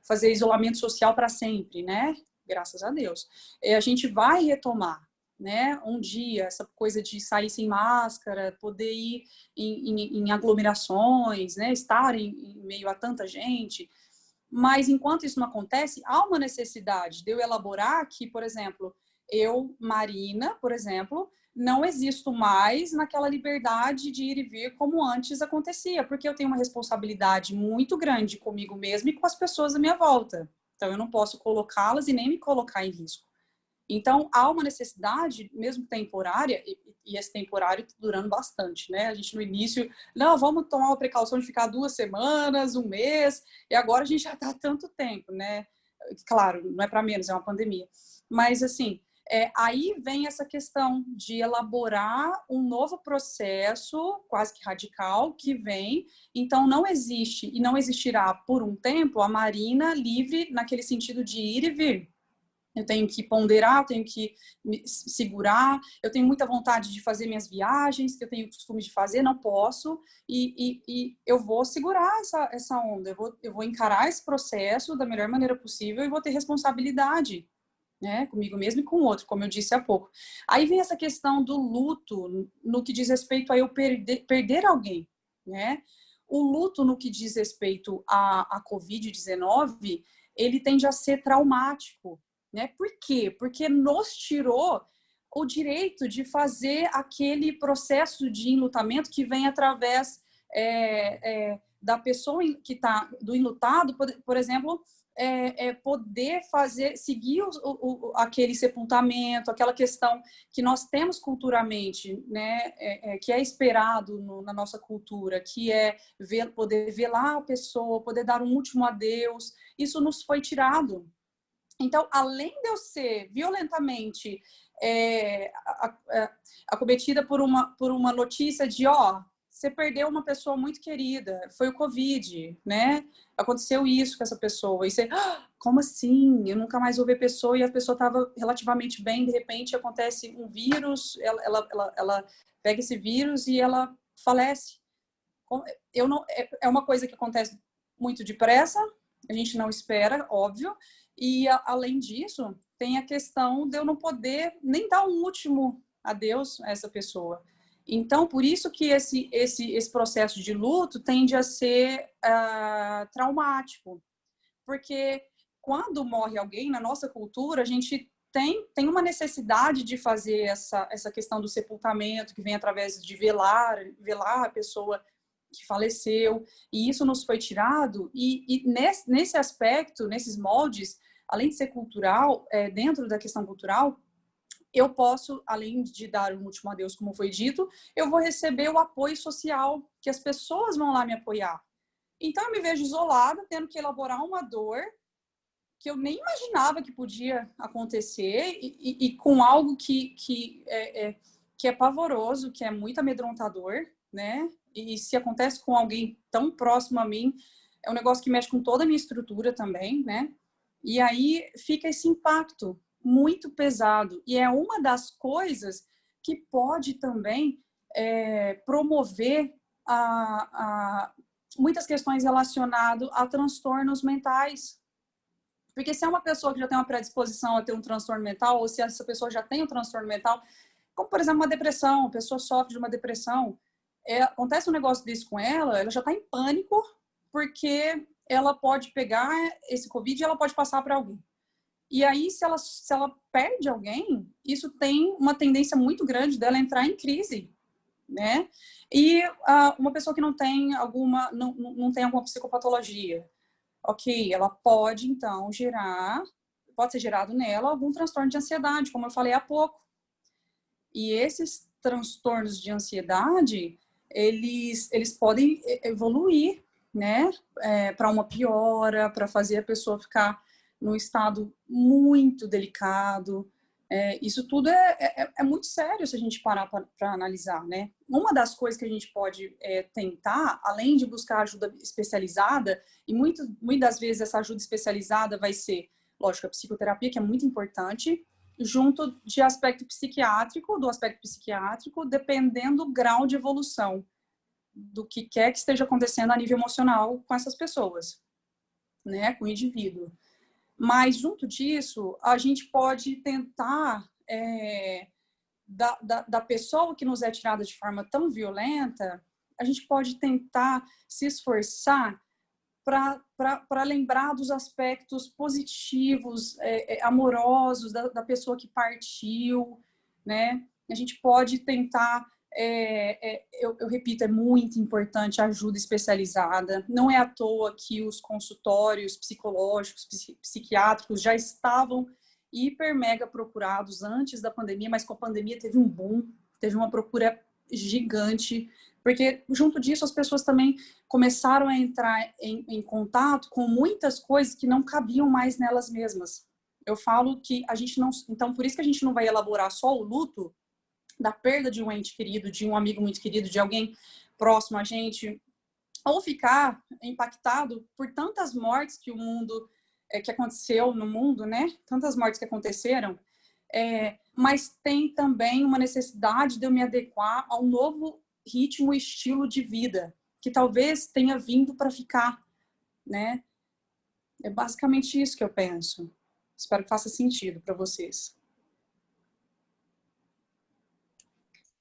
fazer isolamento social para sempre, né? Graças a Deus. A gente vai retomar, né? Um dia, essa coisa de sair sem máscara, poder ir em aglomerações, né? Estar em meio a tanta gente. Mas, enquanto isso não acontece, há uma necessidade de eu elaborar que, por exemplo, eu, Marina, por exemplo, não existo mais naquela liberdade de ir e vir como antes acontecia, porque eu tenho uma responsabilidade muito grande comigo mesma e com as pessoas à minha volta. Então, eu não posso colocá-las e nem me colocar em risco. Então, há uma necessidade, mesmo temporária, e esse temporário está durando bastante, né? A gente no início, não, vamos tomar uma precaução de ficar 2 semanas, 1 mês, e agora a gente já está há tanto tempo, né? Claro, não é para menos, é uma pandemia. Mas, assim, Aí vem essa questão de elaborar um novo processo, quase que radical, que vem. Então, não existe e não existirá por um tempo a Marina livre naquele sentido de ir e vir. Eu tenho que ponderar, eu tenho que me segurar, eu tenho muita vontade de fazer minhas viagens, que eu tenho o costume de fazer, não posso, e eu vou segurar essa onda, eu vou encarar esse processo da melhor maneira possível e vou ter responsabilidade, né, comigo mesmo e com o outro, como eu disse há pouco. Aí vem essa questão do luto, no que diz respeito a eu perder alguém, né? O luto, no que diz respeito à Covid-19, ele tende a ser traumático, né? Por quê? Porque nos tirou o direito de fazer aquele processo de enlutamento que vem através da pessoa que está, do enlutado, por exemplo, poder seguir aquele sepultamento, aquela questão que nós temos culturalmente, né? Que é esperado na nossa cultura, que é poder velar a pessoa, poder dar um último adeus. Isso nos foi tirado. Então, além de eu ser violentamente acometida por uma notícia de, você perdeu uma pessoa muito querida, foi o Covid, né? Aconteceu isso com essa pessoa. E você, como assim? Eu nunca mais vou ver a pessoa e a pessoa estava relativamente bem, de repente acontece um vírus, ela pega esse vírus e ela falece. É uma coisa que acontece muito depressa, a gente não espera, óbvio. E, além disso, tem a questão de eu não poder nem dar um último adeus a essa pessoa. Então, por isso que esse processo de luto tende a ser traumático. Porque quando morre alguém, na nossa cultura, a gente tem uma necessidade de fazer essa questão do sepultamento, que vem através de velar a pessoa que faleceu, e isso nos foi tirado, e nesse aspecto, nesses moldes, além de ser cultural, dentro da questão cultural, eu posso, além de dar um último adeus, como foi dito, eu vou receber o apoio social, que as pessoas vão lá me apoiar. Então, eu me vejo isolada, tendo que elaborar uma dor que eu nem imaginava que podia acontecer, e com algo que é pavoroso, que é muito amedrontador, né? E se acontece com alguém tão próximo a mim, é um negócio que mexe com toda a minha estrutura também, né? E aí fica esse impacto muito pesado. E é uma das coisas que pode também promover muitas questões relacionadas a transtornos mentais. Porque se é uma pessoa que já tem uma predisposição a ter um transtorno mental, ou se essa pessoa já tem um transtorno mental, como, por exemplo, uma depressão, a pessoa sofre de uma depressão, acontece um negócio desse com ela já está em pânico, porque ela pode pegar esse Covid e ela pode passar para alguém. E aí, se ela perde alguém, isso tem uma tendência muito grande dela entrar em crise, né? E uma pessoa que não tem alguma psicopatologia, ok, ela pode, então, pode ser gerado nela algum transtorno de ansiedade, como eu falei há pouco. E esses transtornos de ansiedade, eles podem evoluir, né, para uma piora, para fazer a pessoa ficar num estado muito delicado. Isso tudo é muito sério se a gente parar para analisar, né? Uma das coisas que a gente pode tentar, além de buscar ajuda especializada, e muitas das vezes essa ajuda especializada vai ser, lógico, a psicoterapia, que é muito importante, junto do aspecto psiquiátrico, dependendo do grau de evolução do que quer que esteja acontecendo a nível emocional com essas pessoas, né, com o indivíduo. Mas, junto disso, a gente pode tentar, da pessoa que nos é tirada de forma tão violenta, a gente pode tentar se esforçar para lembrar dos aspectos positivos, amorosos da pessoa que partiu, né? A gente pode tentar, eu repito, é muito importante a ajuda especializada. Não é à toa que os consultórios psicológicos, psiquiátricos já estavam hiper mega procurados antes da pandemia, mas com a pandemia teve um boom, teve uma procura gigante, porque junto disso as pessoas também começaram a entrar em contato com muitas coisas que não cabiam mais nelas mesmas. Eu falo que a gente não... Então, por isso que a gente não vai elaborar só o luto da perda de um ente querido, de um amigo muito querido, de alguém próximo a gente, ou ficar impactado por tantas mortes que o mundo, que aconteceu no mundo, né? Tantas mortes que aconteceram, mas tem também uma necessidade de eu me adequar ao novo ritmo e estilo de vida, que talvez tenha vindo para ficar, né? É basicamente isso que eu penso. Espero que faça sentido para vocês.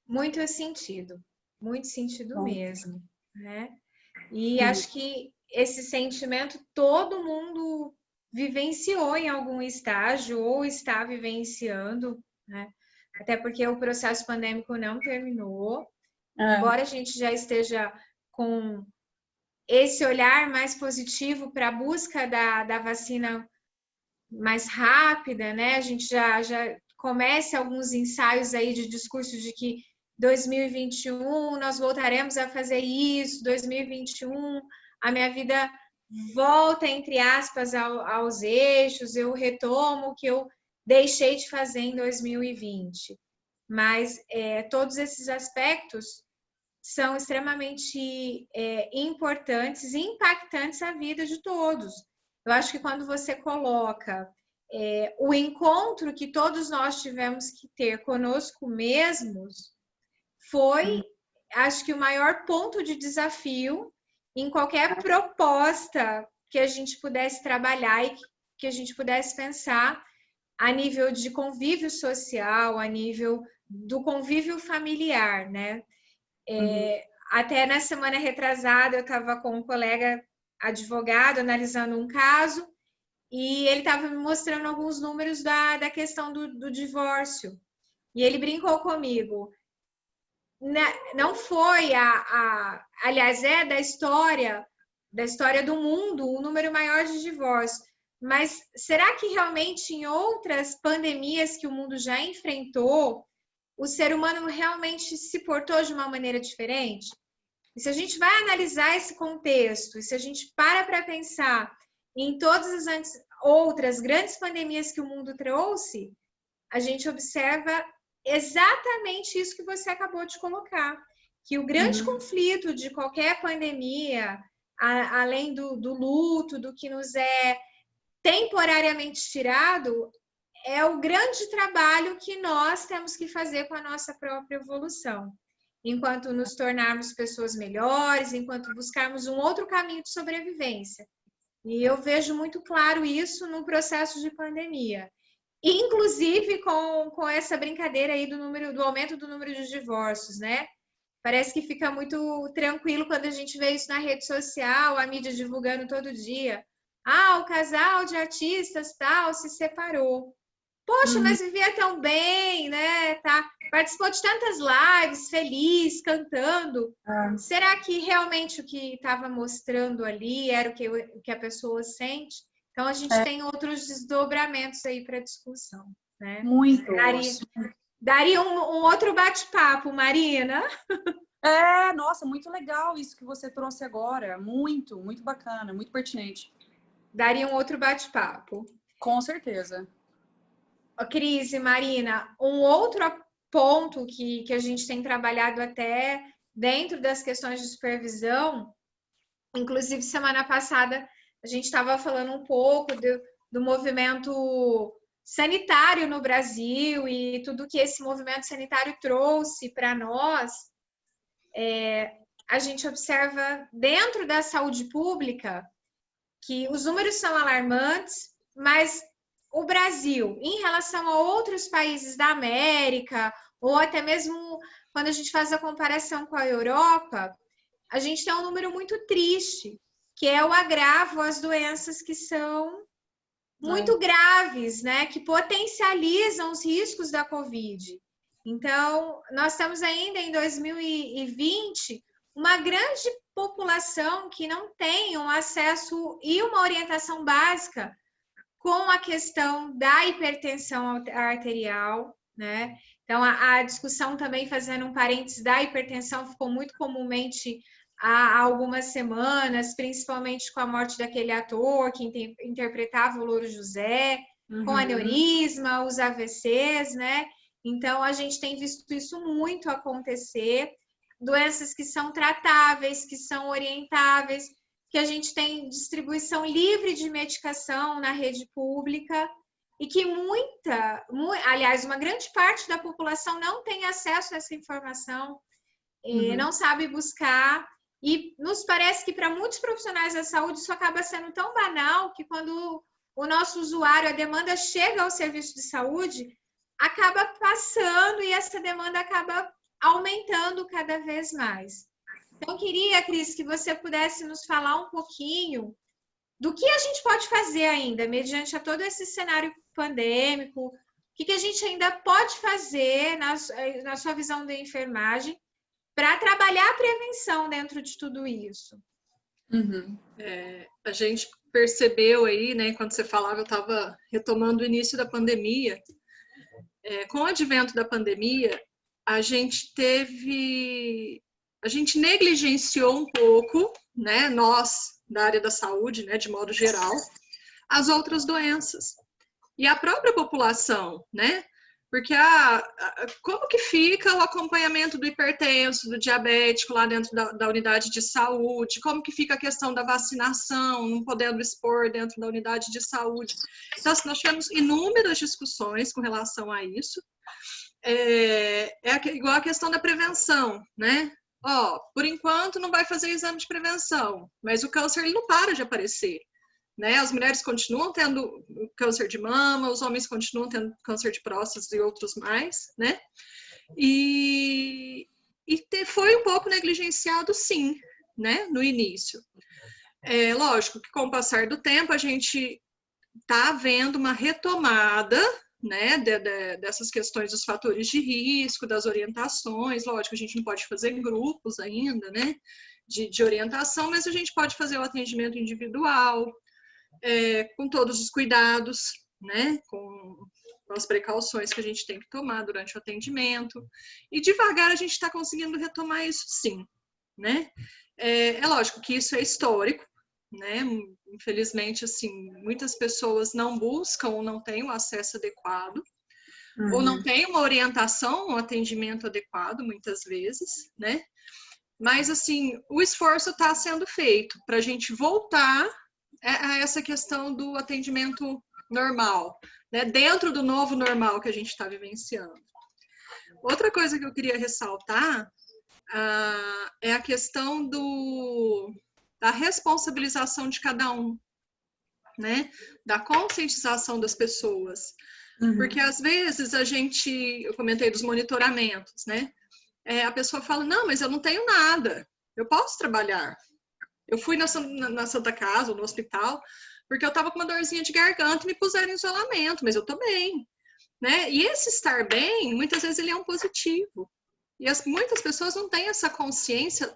Muito sentido Bom. mesmo, né? E acho que esse sentimento todo mundo vivenciou em algum estágio ou está vivenciando, né? Até porque o processo pandêmico não terminou. Embora a gente já esteja com esse olhar mais positivo para a busca da vacina mais rápida, né? A gente já começa alguns ensaios aí de discurso de que 2021 nós voltaremos a fazer isso, 2021 a minha vida volta, entre aspas, aos eixos, eu retomo o que eu deixei de fazer em 2020. Mas todos esses aspectos são extremamente importantes e impactantes à vida de todos. Eu acho que quando você coloca o encontro que todos nós tivemos que ter conosco mesmos, foi, acho que, o maior ponto de desafio em qualquer proposta que a gente pudesse trabalhar e que a gente pudesse pensar a nível de convívio social, a nível do convívio familiar, né? Até na semana retrasada, eu estava com um colega advogado analisando um caso e ele estava me mostrando alguns números da questão do divórcio. E ele brincou comigo. Não foi aliás, da história do mundo o número maior de divórcios. Mas será que realmente em outras pandemias que o mundo já enfrentou, o ser humano realmente se portou de uma maneira diferente? E se a gente vai analisar esse contexto, e se a gente para pensar em todas as outras grandes pandemias que o mundo trouxe, a gente observa exatamente isso que você acabou de colocar, que o grande conflito de qualquer pandemia, além do luto, do que nos é temporariamente tirado, é o grande trabalho que nós temos que fazer com a nossa própria evolução, enquanto nos tornarmos pessoas melhores, enquanto buscarmos um outro caminho de sobrevivência. E eu vejo muito claro isso no processo de pandemia. Inclusive com essa brincadeira aí do aumento do número de divórcios, né? Parece que fica muito tranquilo quando a gente vê isso na rede social, a mídia divulgando todo dia. O casal de artistas tal se separou. Poxa, mas vivia tão bem, né? Participou de tantas lives, feliz, cantando. Será que realmente o que estava mostrando ali era o que a pessoa sente? Então, a gente tem outros desdobramentos aí para discussão, né? Muito. Daria um outro bate-papo, Marina. Nossa, muito legal isso que você trouxe agora. Muito, muito bacana, muito pertinente. Daria um outro bate-papo. Com certeza. Cris e Marina, um outro ponto que a gente tem trabalhado até dentro das questões de supervisão, inclusive semana passada a gente estava falando um pouco do movimento sanitário no Brasil e tudo que esse movimento sanitário trouxe para nós. A gente observa dentro da saúde pública que os números são alarmantes, mas o Brasil, em relação a outros países da América, ou até mesmo quando a gente faz a comparação com a Europa, a gente tem um número muito triste, que é o agravo às doenças que são muito graves, né? Que potencializam os riscos da Covid. Então, nós estamos ainda em 2020, uma grande população que não tem um acesso e uma orientação básica com a questão da hipertensão arterial, né? Então, a discussão também, fazendo um parênteses, da hipertensão ficou muito comumente há algumas semanas, principalmente com a morte daquele ator que interpretava o Louro José. com aneurisma, os AVCs, né? Então, a gente tem visto isso muito acontecer. Doenças que são tratáveis, que são orientáveis, que a gente tem distribuição livre de medicação na rede pública e que aliás, uma grande parte da população não tem acesso a essa informação, não sabe buscar. E nos parece que para muitos profissionais da saúde isso acaba sendo tão banal que quando o nosso usuário, a demanda chega ao serviço de saúde, acaba passando e essa demanda acaba aumentando cada vez mais. Então, eu queria, Cris, que você pudesse nos falar um pouquinho do que a gente pode fazer ainda, mediante a todo esse cenário pandêmico, o que a gente ainda pode fazer, na sua visão da enfermagem, para trabalhar a prevenção dentro de tudo isso. A gente percebeu aí, né, quando você falava, eu estava retomando o início da pandemia. Com o advento da pandemia, a gente negligenciou um pouco, né, nós da área da saúde, né, de modo geral, as outras doenças. E a própria população, né? Porque como que fica o acompanhamento do hipertenso, do diabético lá dentro da unidade de saúde? Como que fica a questão da vacinação, não podendo expor dentro da unidade de saúde? Então, nós tivemos inúmeras discussões com relação a isso. Igual a questão da prevenção, né? Por enquanto não vai fazer exame de prevenção, mas o câncer ele não para de aparecer. Né? As mulheres continuam tendo câncer de mama, os homens continuam tendo câncer de próstata e outros mais, né? E foi um pouco negligenciado, sim, né? No início. Lógico que com o passar do tempo a gente está vendo uma retomada, né? Dessas questões dos fatores de risco, das orientações. Lógico, a gente não pode fazer grupos ainda, né? De orientação, mas a gente pode fazer o atendimento individual, com todos os cuidados, né, com as precauções que a gente tem que tomar durante o atendimento. E devagar a gente está conseguindo retomar isso, sim, né? É lógico que isso é histórico, né? Infelizmente, assim, muitas pessoas não buscam ou não têm o acesso adequado, ou não têm uma orientação, um atendimento adequado, muitas vezes, né? Mas, assim, o esforço está sendo feito para a gente voltar a essa questão do atendimento normal, né? Dentro do novo normal que a gente está vivenciando. Outra coisa que eu queria ressaltar é a questão da responsabilização de cada um, né? Da conscientização das pessoas. Porque, às vezes, eu comentei dos monitoramentos, né? A pessoa fala, não, mas eu não tenho nada, eu posso trabalhar. Eu fui na Santa Casa, ou no hospital, porque eu estava com uma dorzinha de garganta e me puseram em isolamento, mas eu estou bem, né? E esse estar bem, muitas vezes ele é um positivo. E muitas pessoas não têm essa consciência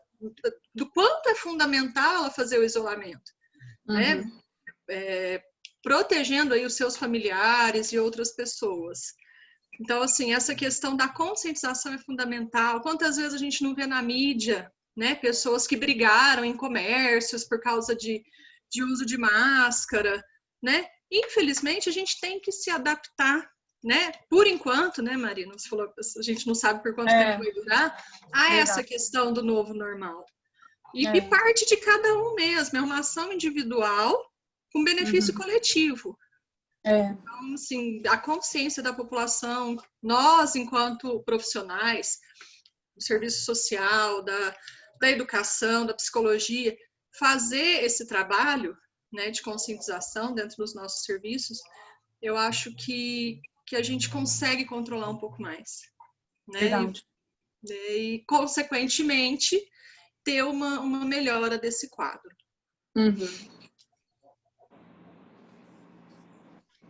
do quanto é fundamental ela fazer o isolamento, né? Protegendo aí os seus familiares e outras pessoas. Então, assim, essa questão da conscientização é fundamental. Quantas vezes a gente não vê na mídia, né, pessoas que brigaram em comércios por causa de uso de máscara, né? Infelizmente, a gente tem que se adaptar, né? Por enquanto, né, Marina? Você falou, a gente não sabe por quanto tempo vai durar, essa questão do novo normal. E parte de cada um mesmo, é uma ação individual com benefício coletivo. Então, assim, a consciência da população, nós, enquanto profissionais, do serviço social, da educação, da psicologia, fazer esse trabalho, né, de conscientização dentro dos nossos serviços, eu acho que a gente consegue controlar um pouco mais, né? E, consequentemente, ter uma melhora desse quadro.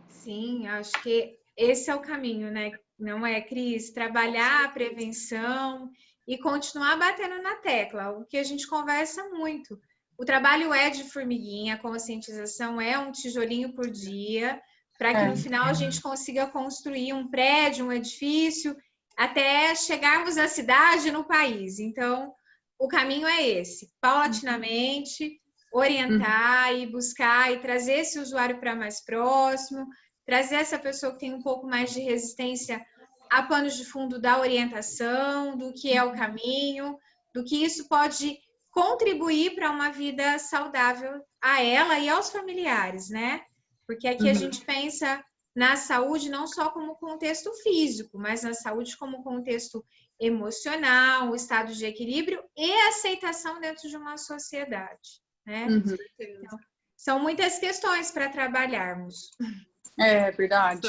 Sim, acho que esse é o caminho, né? Não é, Cris? Trabalhar a prevenção e continuar batendo na tecla, o que a gente conversa muito. O trabalho é de formiguinha, a conscientização é um tijolinho por dia, para que no final a gente consiga construir um prédio, um edifício, até chegarmos à cidade, no país. Então, o caminho é esse, paulatinamente, orientar e buscar e trazer esse usuário para mais próximo, trazer essa pessoa que tem um pouco mais de resistência a panos de fundo da orientação, do que é o caminho, do que isso pode contribuir para uma vida saudável a ela e aos familiares, né? Porque aqui a gente pensa na saúde não só como contexto físico, mas na saúde como contexto emocional, estado de equilíbrio e aceitação dentro de uma sociedade, né? Então, são muitas questões para trabalharmos. É verdade.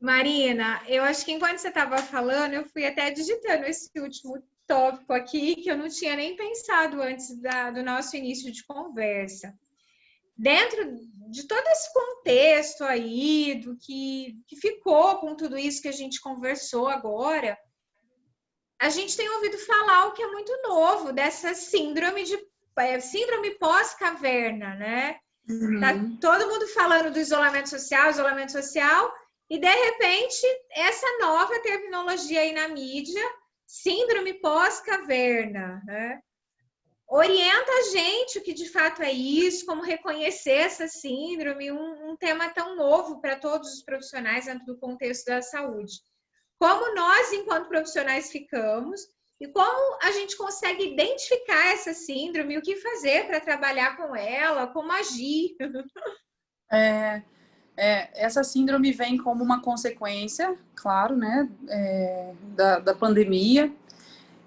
Marina, eu acho que enquanto você estava falando, eu fui até digitando esse último tópico aqui, que eu não tinha nem pensado antes do nosso início de conversa. Dentro de todo esse contexto aí, do que ficou com tudo isso que a gente conversou agora, a gente tem ouvido falar o que é muito novo, dessa síndrome pós-caverna, né? Tá todo mundo falando do isolamento social, e de repente, essa nova terminologia aí na mídia, síndrome pós-caverna, né? Orienta a gente o que de fato é isso, como reconhecer essa síndrome, um tema tão novo para todos os profissionais dentro do contexto da saúde. Como nós, enquanto profissionais, ficamos e como a gente consegue identificar essa síndrome, o que fazer para trabalhar com ela, como agir. Essa síndrome vem como uma consequência, claro, né, da pandemia.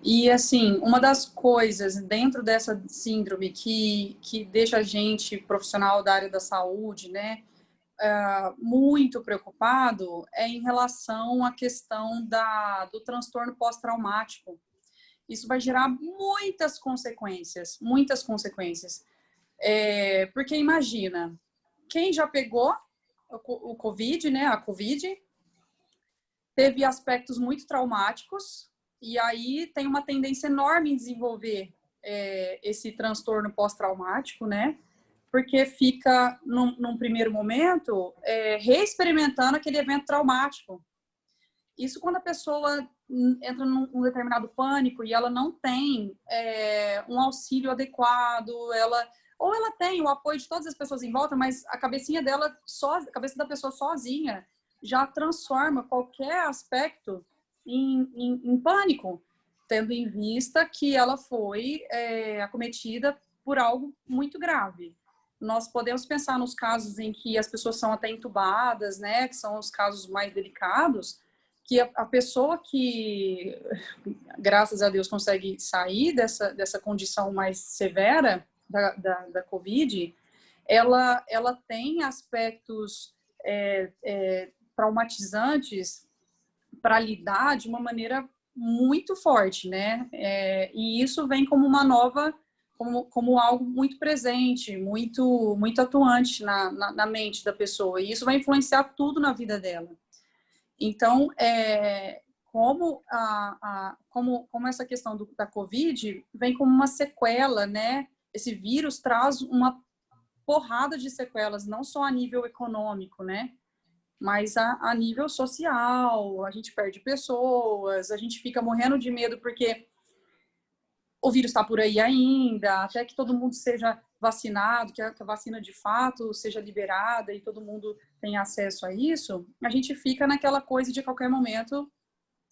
E, assim, uma das coisas dentro dessa síndrome que deixa a gente, profissional da área da saúde, né, muito preocupado é em relação à questão do transtorno pós-traumático. Isso vai gerar muitas consequências. Porque imagina, quem já pegou o COVID, né, a COVID, teve aspectos muito traumáticos, e aí tem uma tendência enorme em desenvolver esse transtorno pós-traumático, né? Porque fica, num primeiro momento, reexperimentando aquele evento traumático. Isso quando a pessoa entra num determinado pânico e ela não tem um auxílio adequado, ou ela tem o apoio de todas as pessoas em volta, mas a cabecinha dela, a cabeça da pessoa sozinha, já transforma qualquer aspecto em pânico, tendo em vista que ela foi acometida por algo muito grave. Nós podemos pensar nos casos em que as pessoas são até entubadas, né, que são os casos mais delicados, que a pessoa que, graças a Deus, consegue sair dessa condição mais severa da COVID, ela tem aspectos traumatizantes para lidar de uma maneira muito forte, né? E isso vem como uma nova, como algo muito presente, muito atuante na mente da pessoa. E isso vai influenciar tudo na vida dela. Então, como essa questão da COVID vem como uma sequela, né? Esse vírus traz uma porrada de sequelas, não só a nível econômico, né? Mas a nível social, a gente perde pessoas, a gente fica morrendo de medo porque o vírus está por aí ainda, até que todo mundo seja vacinado, que a vacina de fato seja liberada e todo mundo tenha acesso a isso, a gente fica naquela coisa de a qualquer momento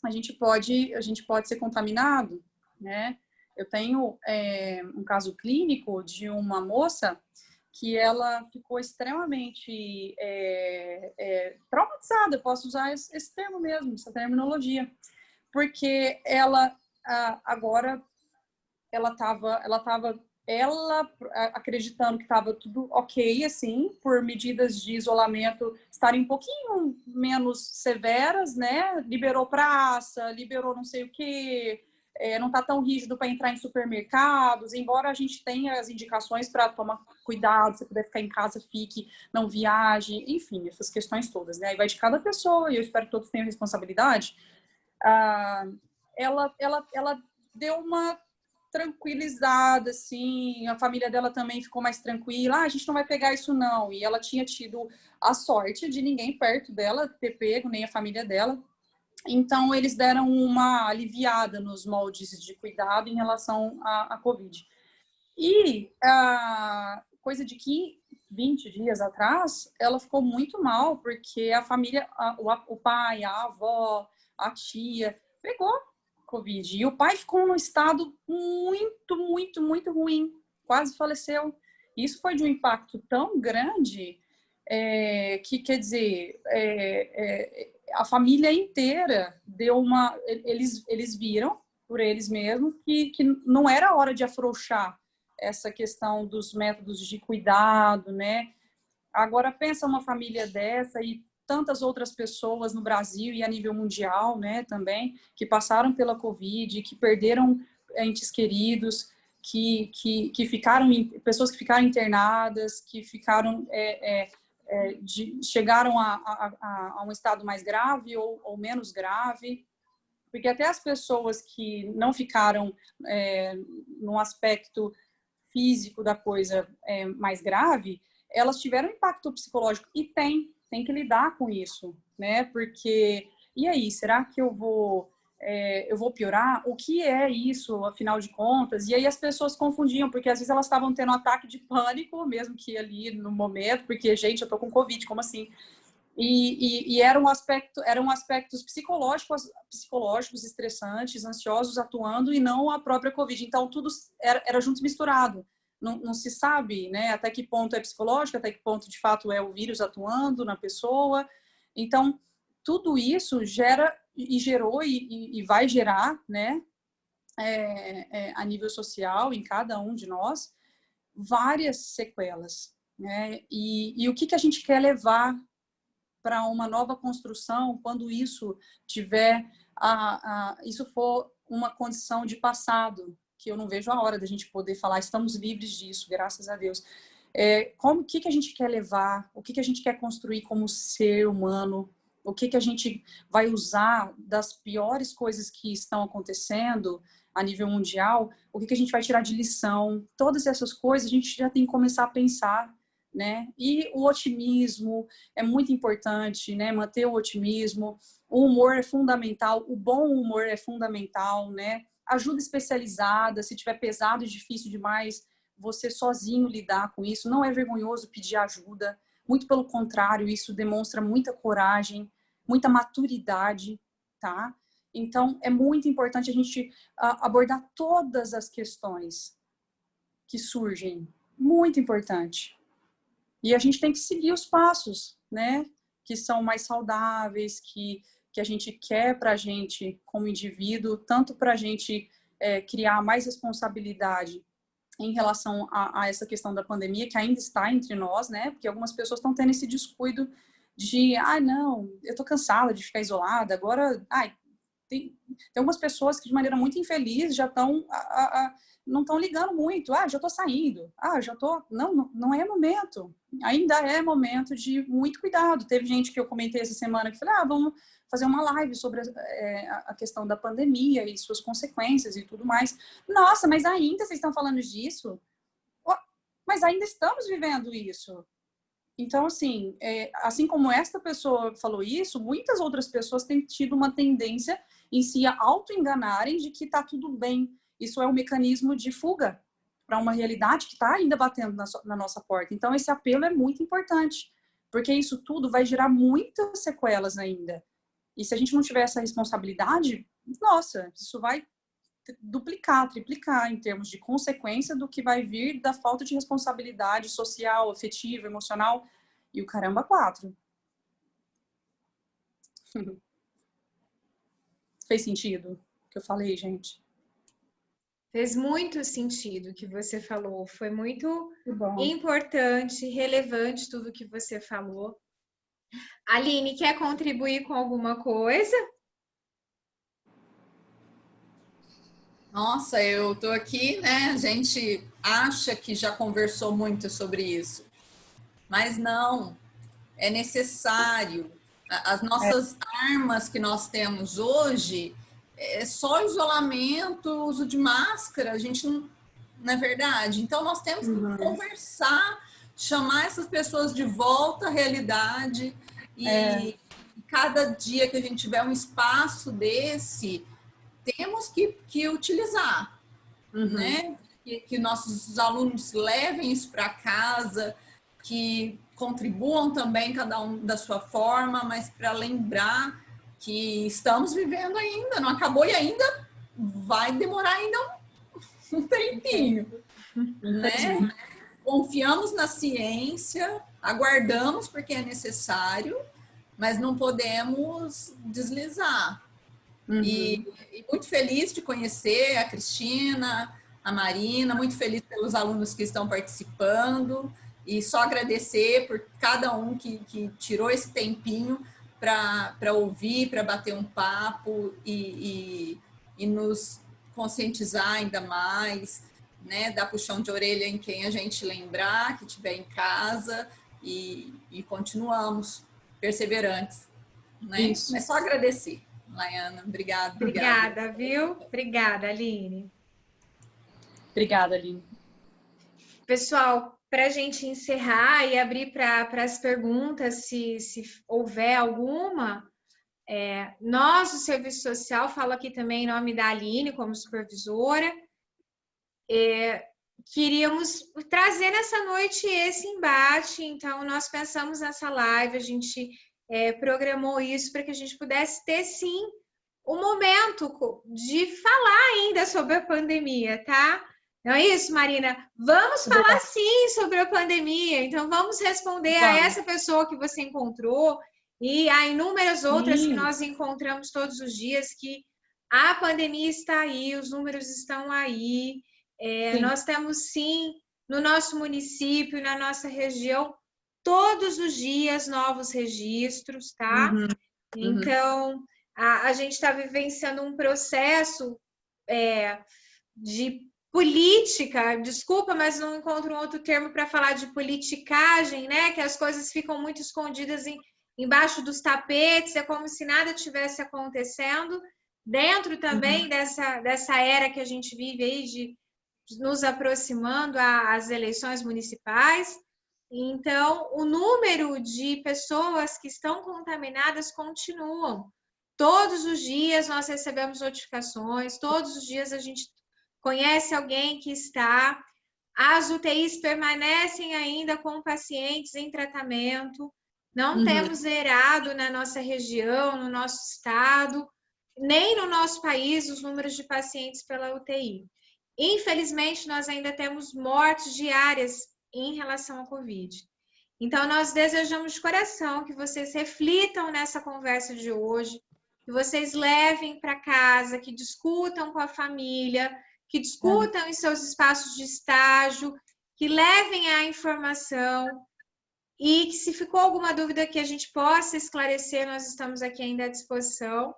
a gente pode ser contaminado, né? Eu tenho um caso clínico de uma moça que ela ficou extremamente traumatizada, eu posso usar esse termo mesmo, essa terminologia, porque ela agora ela acreditando que estava tudo ok, assim, por medidas de isolamento estarem um pouquinho menos severas, né? Liberou praça, liberou não sei o quê, não está tão rígido para entrar em supermercados, embora a gente tenha as indicações para tomar cuidado, se puder ficar em casa, fique, não viaje, enfim, essas questões todas, né? Aí vai de cada pessoa, e eu espero que todos tenham responsabilidade. Ela deu uma tranquilizada, assim, a família dela também ficou mais tranquila, a gente não vai pegar isso não, e ela tinha tido a sorte de ninguém perto dela ter pego, nem a família dela, então eles deram uma aliviada nos moldes de cuidado em relação à COVID. E coisa de 20 dias atrás, ela ficou muito mal, porque a família, o pai, a avó, a tia, pegou Covid. E o pai ficou num estado muito, muito, muito ruim. Quase faleceu. Isso foi de um impacto tão grande que, quer dizer, a família inteira deu uma... Eles viram, por eles mesmos, que não era hora de afrouxar essa questão dos métodos de cuidado, né? Agora, pensa uma família dessa e tantas outras pessoas no Brasil e a nível mundial, né, também, que passaram pela Covid, que perderam entes queridos, que ficaram, pessoas que ficaram internadas, que ficaram, chegaram a um estado mais grave ou menos grave, porque até as pessoas que não ficaram no aspecto físico da coisa mais grave, elas tiveram impacto psicológico e tem que lidar com isso, né? Porque, e aí, será que eu vou piorar? O que é isso, afinal de contas? E aí as pessoas confundiam, porque às vezes elas estavam tendo um ataque de pânico, mesmo que ali no momento, porque, gente, eu tô com Covid, como assim? E eram aspectos psicológicos estressantes, ansiosos atuando e não a própria Covid. Então, tudo era junto misturado. Não se sabe, né, até que ponto é psicológico, até que ponto, de fato, é o vírus atuando na pessoa. Então, tudo isso gerou e vai gerar, né, a nível social, em cada um de nós, várias sequelas, né? E o que a gente quer levar para uma nova construção quando isso tiver isso for uma condição de passado, que eu não vejo a hora da gente poder falar, estamos livres disso, graças a Deus. O que a gente quer levar, o que a gente quer construir como ser humano, o que a gente vai usar das piores coisas que estão acontecendo a nível mundial, o que a gente vai tirar de lição, todas essas coisas a gente já tem que começar a pensar, né? E o otimismo é muito importante, né? Manter o otimismo, o humor é fundamental, o bom humor é fundamental, né? Ajuda especializada, se tiver pesado e difícil demais, você sozinho lidar com isso, não é vergonhoso pedir ajuda, muito pelo contrário, isso demonstra muita coragem, muita maturidade, tá? Então, é muito importante a gente abordar todas as questões que surgem, muito importante. E a gente tem que seguir os passos, né? Que são mais saudáveis, que a gente quer para a gente como indivíduo, tanto para a gente criar mais responsabilidade em relação a essa questão da pandemia, que ainda está entre nós, né? Porque algumas pessoas estão tendo esse descuido de, não, eu tô cansada de ficar isolada, agora, tem algumas pessoas que de maneira muito infeliz já estão, não estão ligando muito, já tô saindo, já tô, não é momento, ainda é momento de muito cuidado. Teve gente que eu comentei essa semana que falei, vamos fazer uma live sobre a questão da pandemia e suas consequências e tudo mais. Nossa, mas ainda vocês estão falando disso? Mas ainda estamos vivendo isso. Então, assim, assim como esta pessoa falou isso, muitas outras pessoas têm tido uma tendência em se auto-enganarem de que está tudo bem. Isso é um mecanismo de fuga para uma realidade que está ainda batendo na nossa porta. Então, esse apelo é muito importante, porque isso tudo vai gerar muitas sequelas ainda. E se a gente não tiver essa responsabilidade, nossa, isso vai duplicar, triplicar em termos de consequência do que vai vir da falta de responsabilidade social, afetiva, emocional e o caramba 4. Fez sentido o que eu falei, gente? Fez muito sentido o que você falou. Foi muito importante, relevante tudo que você falou. Aline, quer contribuir com alguma coisa? Nossa, eu tô aqui, né? A gente acha que já conversou muito sobre isso, mas não, é necessário. As nossas armas que nós temos hoje é só isolamento, uso de máscara, a gente não é verdade? Então, nós temos que conversar, chamar essas pessoas de volta à realidade e cada dia que a gente tiver um espaço desse, temos que utilizar, né? Que nossos alunos levem isso para casa, que contribuam também, cada um da sua forma, mas para lembrar que estamos vivendo ainda, não acabou e ainda vai demorar ainda um tempinho, né? Confiamos na ciência, aguardamos porque é necessário, mas não podemos deslizar. E muito feliz de conhecer a Cristina, a Marina, muito feliz pelos alunos que estão participando e só agradecer por cada um que tirou esse tempinho para ouvir, para bater um papo e nos conscientizar ainda mais, né? Dar puxão de orelha em quem a gente lembrar, que estiver em casa e continuamos perseverantes, né? Isso. É só agradecer, Laiana. Obrigada. Obrigada, viu? Obrigada, Aline. Obrigada, Aline. Pessoal, para a gente encerrar e abrir para as perguntas, se houver alguma, nós, do Serviço Social, falo aqui também em nome da Aline, como supervisora, queríamos trazer nessa noite esse embate, então nós pensamos nessa live, a gente programou isso para que a gente pudesse ter, sim, um momento de falar ainda sobre a pandemia, tá? Não é isso, Marina? Vamos falar sim sobre a pandemia, então vamos responder a essa pessoa que você encontrou e a inúmeras outras que nós encontramos todos os dias, que a pandemia está aí, os números estão aí, nós temos sim, no nosso município, na nossa região, todos os dias novos registros, tá? Então, a gente está vivenciando um processo de política, desculpa, mas não encontro um outro termo para falar de politicagem, né? Que as coisas ficam muito escondidas embaixo dos tapetes, é como se nada tivesse acontecendo. Dentro também dessa era que a gente vive aí, de nos aproximando às eleições municipais. Então, o número de pessoas que estão contaminadas continuam. Todos os dias nós recebemos notificações, todos os dias a gente conhece alguém que está. As UTIs permanecem ainda com pacientes em tratamento. Não temos zerado na nossa região, no nosso estado, nem no nosso país os números de pacientes pela UTI. Infelizmente, nós ainda temos mortes diárias em relação ao Covid. Então, nós desejamos de coração que vocês reflitam nessa conversa de hoje, que vocês levem para casa, que discutam com a família, que discutam em seus espaços de estágio, que levem a informação e que, se ficou alguma dúvida que a gente possa esclarecer, nós estamos aqui ainda à disposição.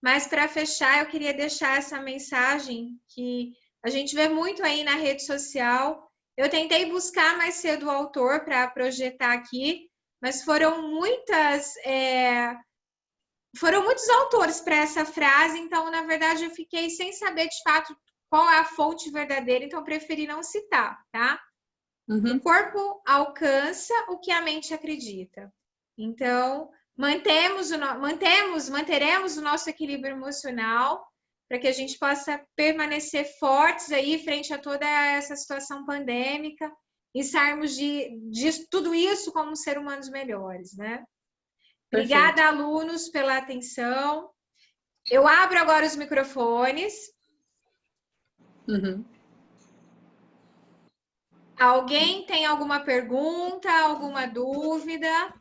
Mas, para fechar, eu queria deixar essa mensagem que a gente vê muito aí na rede social. Eu tentei buscar mais cedo o autor para projetar aqui, mas foram muitos autores para essa frase, então, na verdade, eu fiquei sem saber, de fato, qual é a fonte verdadeira, então eu preferi não citar, tá? O corpo alcança o que a mente acredita. Então, manteremos o nosso equilíbrio emocional para que a gente possa permanecer fortes aí frente a toda essa situação pandêmica e sairmos de tudo isso como seres humanos melhores, né? Perfeito. Obrigada, alunos, pela atenção. Eu abro agora os microfones. Alguém tem alguma pergunta, alguma dúvida?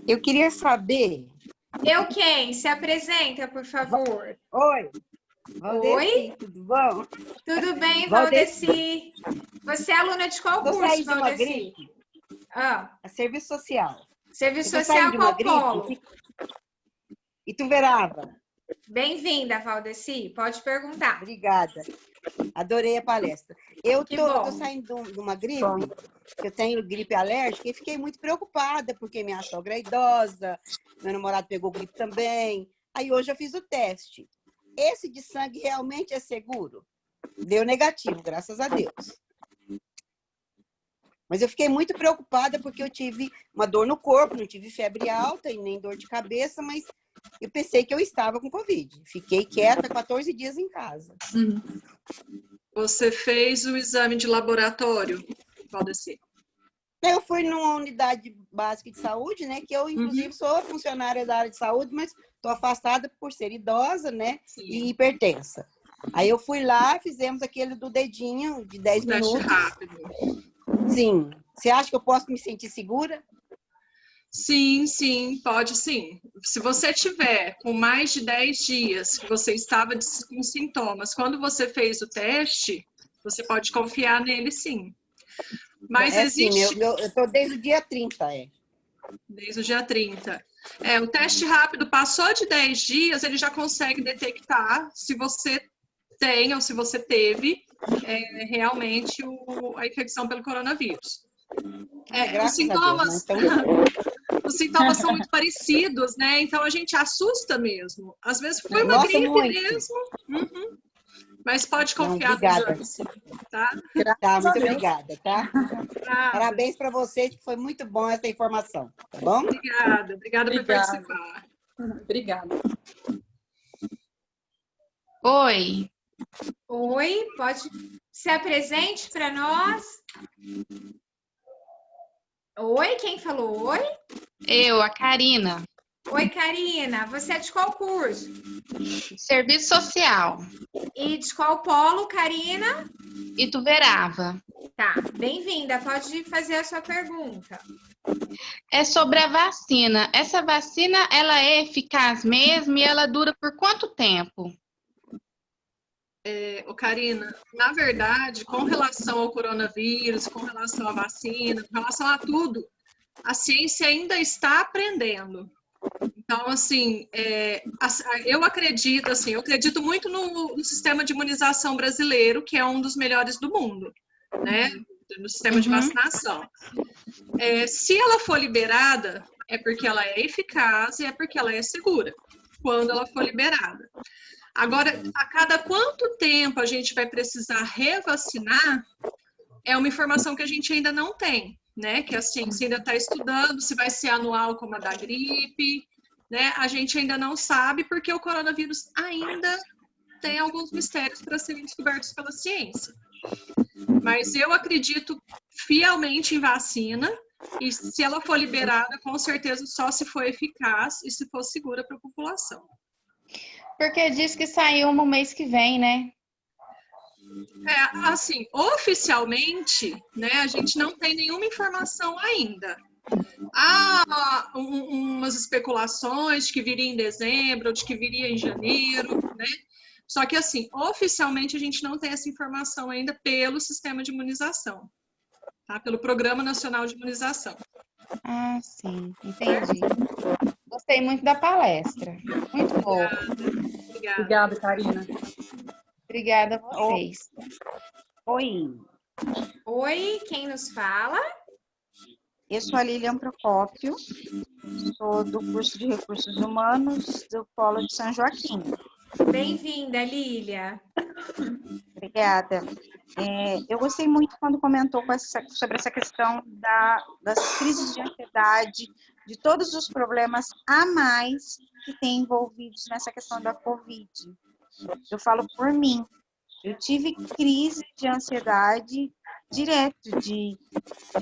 Eu queria saber... Eu quem? Se apresenta, por favor. Oi. Valdeci, Oi? tudo bom? Tudo bem, Valdeci? Você é aluna de qual curso, Valdeci? Valdeci? Uma gripe. A Serviço Social. Serviço Social, qual polo? Ituverava. Bem-vinda, Valdeci. Pode perguntar. Obrigada. Adorei a palestra. Eu Que tô bom. saindo de uma gripe, eu tenho gripe alérgica, e fiquei muito preocupada, porque minha sogra é idosa, meu namorado pegou gripe também. Aí hoje eu fiz o teste. Esse de sangue realmente é seguro? Deu negativo, graças a Deus. Mas eu fiquei muito preocupada porque eu tive uma dor no corpo, não tive febre alta e nem dor de cabeça, mas eu pensei que eu estava com Covid. Fiquei quieta 14 dias em casa. Você fez o exame de laboratório, Valdeci? Eu fui numa unidade básica de saúde, né? Que eu, inclusive, sou funcionária da área de saúde, mas estou afastada por ser idosa, né? Sim. E hipertensa. Aí eu fui lá, fizemos aquele do dedinho de 10 Teste minutos. rápido. Sim. Você acha que eu posso me sentir segura? Sim, sim, pode sim. Se você tiver com mais de 10 dias que você estava com sintomas, quando você fez o teste, você pode confiar nele sim. Mas existe... Sim, eu estou desde o dia 30, Desde o dia 30. O teste rápido passou de 10 dias, ele já consegue detectar se você tem ou se você teve realmente a infecção pelo coronavírus. Os sintomas, a Deus, né? os sintomas são muito parecidos, né? Então a gente assusta mesmo. Às vezes foi uma gripe muito. mesmo. Uhum. Mas pode confiar no obrigada. exame, tá? Tá, muito obrigada, tá? Parabéns para vocês, que foi muito bom essa informação, tá bom? Obrigada por participar. Obrigada. Oi, pode se apresente para nós. Oi, quem falou oi? Eu, a Karina. Oi, Karina, você é de qual curso? Serviço Social. E de qual polo, Karina? Ituverava. Tá, bem-vinda, pode fazer a sua pergunta. É sobre a vacina. Essa vacina, ela é eficaz mesmo e ela dura por quanto tempo? Karina, na verdade, com relação ao coronavírus, com relação à vacina, com relação a tudo, a ciência ainda está aprendendo. Então, assim, eu acredito muito no sistema de imunização brasileiro, que é um dos melhores do mundo, né? No sistema de vacinação. Se ela for liberada, é porque ela é eficaz e é porque ela é segura, quando ela for liberada. Agora, a cada quanto tempo a gente vai precisar revacinar, é uma informação que a gente ainda não tem, né? Que a ciência ainda está estudando, se vai ser anual como a da gripe, né? A gente ainda não sabe, porque o coronavírus ainda tem alguns mistérios para serem descobertos pela ciência. Mas eu acredito fielmente em vacina, e se ela for liberada, com certeza só se for eficaz e se for segura para a população. Porque diz que saiu no mês que vem, né? Assim, oficialmente, né, a gente não tem nenhuma informação ainda. Há umas especulações de que viria em dezembro, ou de que viria em janeiro, né? Só que, assim, oficialmente a gente não tem essa informação ainda pelo sistema de imunização, tá? Pelo Programa Nacional de Imunização. Ah, sim, entendi. Gostei muito da palestra. Muito boa. Obrigada, Karina. Obrigada a vocês. Oi, quem nos fala? Eu sou a Lilian Procópio, sou do curso de Recursos Humanos do Polo de São Joaquim. Bem-vinda, Lília. Obrigada. Eu gostei muito quando comentou sobre essa questão das crises de ansiedade, de todos os problemas a mais que tem envolvidos nessa questão da Covid. Eu falo por mim. Eu tive crise de ansiedade direto, de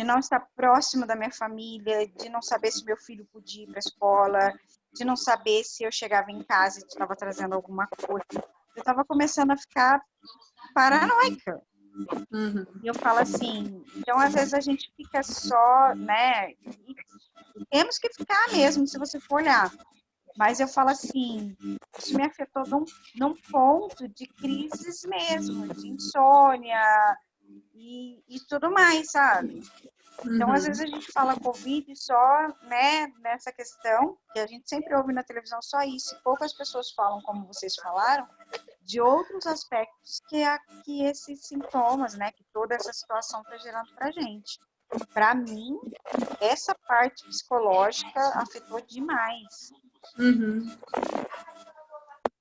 não estar próximo da minha família, de não saber se meu filho podia ir para a escola, de não saber se eu chegava em casa e estava trazendo alguma coisa. Eu estava começando a ficar paranoica. E eu falo assim, então às vezes a gente fica só, né? E temos que ficar mesmo, se você for olhar. Mas eu falo assim, isso me afetou num ponto de crises mesmo, de insônia e tudo mais, sabe? Então, às vezes a gente fala Covid só, né, nessa questão, que a gente sempre ouve na televisão só isso, e poucas pessoas falam, como vocês falaram, de outros aspectos que esses sintomas, né, que toda essa situação está gerando para a gente. Para mim, essa parte psicológica afetou demais.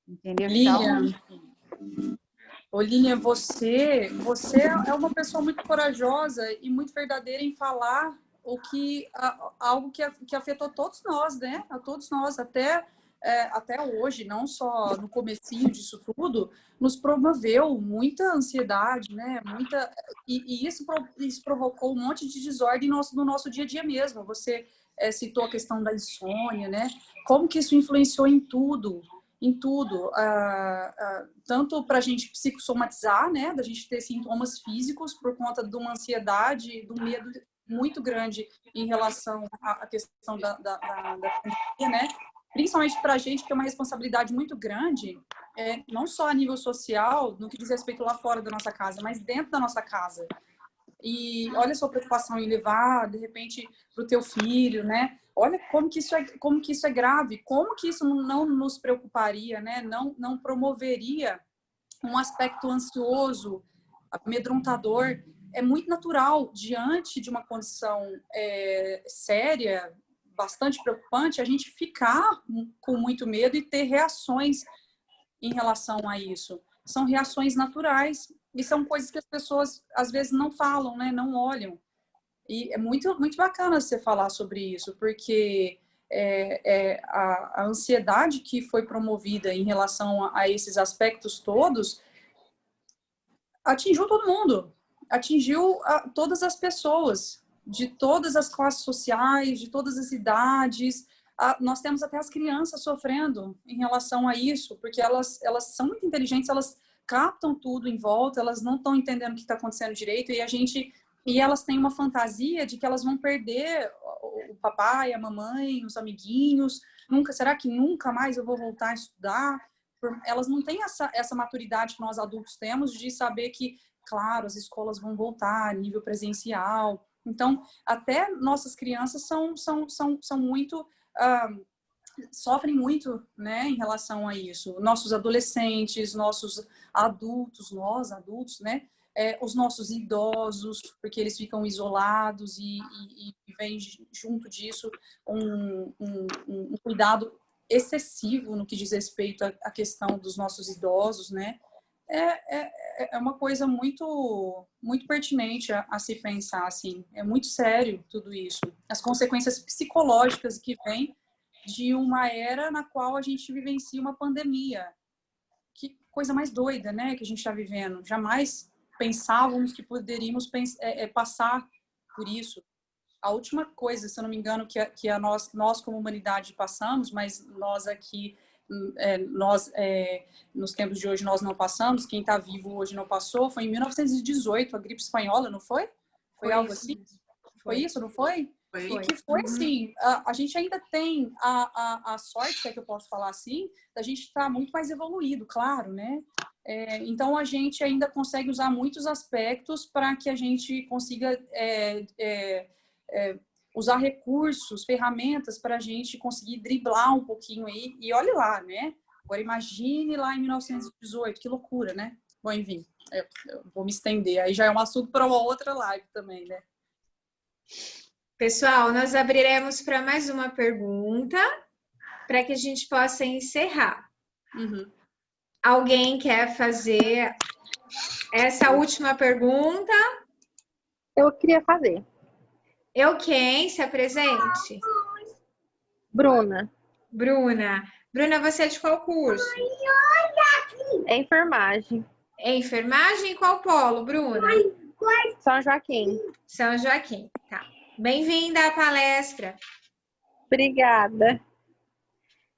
Entendeu? Lilian, Lilian, você é uma pessoa muito corajosa e muito verdadeira em falar algo que afetou todos nós, né? A todos nós, até até hoje, não só no comecinho disso tudo, nos promoveu muita ansiedade, né? E isso provocou um monte de desordem no nosso dia a dia mesmo. Você citou a questão da insônia, né? Como que isso influenciou em tudo, tanto para a gente psicossomatizar, né? Da gente ter sintomas físicos por conta de uma ansiedade, do medo muito grande em relação à questão da pandemia, né? Principalmente para a gente, que é uma responsabilidade muito grande, não só a nível social, no que diz respeito lá fora da nossa casa, mas dentro da nossa casa. E olha a sua preocupação em levar, de repente, para o teu filho, né? Olha como que isso é grave, como que isso não nos preocuparia, né? Não promoveria um aspecto ansioso, amedrontador. É muito natural, diante de uma condição séria, bastante preocupante, a gente ficar com muito medo e ter reações em relação a isso. São reações naturais e são coisas que as pessoas às vezes não falam, né? Não olham. E é muito, muito bacana você falar sobre isso, porque a ansiedade que foi promovida em relação a esses aspectos todos atingiu todo mundo, atingiu todas as pessoas, de todas as classes sociais, de todas as idades. Nós temos até as crianças sofrendo em relação a isso, porque elas são muito inteligentes, elas captam tudo em volta, elas não estão entendendo o que está acontecendo direito, e elas têm uma fantasia de que elas vão perder o papai, a mamãe, os amiguinhos. Será que nunca mais eu vou voltar a estudar? Elas não têm essa maturidade que nós adultos temos de saber que, claro, as escolas vão voltar a nível presencial. Então, até nossas crianças são muito... sofrem muito, né, em relação a isso. Nossos adolescentes, nossos adultos, nós adultos, né, os nossos idosos, porque eles ficam isolados e vem junto disso um cuidado excessivo no que diz respeito à questão dos nossos idosos, né. É uma coisa muito, muito pertinente a se pensar, assim. É muito sério tudo isso. As consequências psicológicas que vêm de uma era na qual a gente vivencia uma pandemia. Que coisa mais doida, né, que a gente está vivendo. Jamais pensávamos que poderíamos passar por isso. A última coisa, se eu não me engano, que nós como humanidade passamos, mas nós aqui, nos tempos de hoje nós não passamos, quem está vivo hoje não passou, foi em 1918, a gripe espanhola, não foi? Foi algo assim? Foi isso, não foi? E que foi assim, a gente ainda tem a sorte, se é que eu posso falar assim, da gente estar muito mais evoluído, claro, né? Então, a gente ainda consegue usar muitos aspectos para que a gente consiga usar recursos, ferramentas para a gente conseguir driblar um pouquinho aí. E olhe lá, né? Agora, imagine lá em 1918, que loucura, né? Bom, enfim, eu vou me estender. Aí já é um assunto para uma outra live também, né? Pessoal, nós abriremos para mais uma pergunta, para que a gente possa encerrar. Uhum. Alguém quer fazer essa última pergunta? Eu queria fazer. Quem? Se apresente. Bruna. Bruna, você é de qual curso? É enfermagem. É enfermagem? Qual polo, Bruna? São Joaquim. São Joaquim, tá. Bem-vinda à palestra. Obrigada.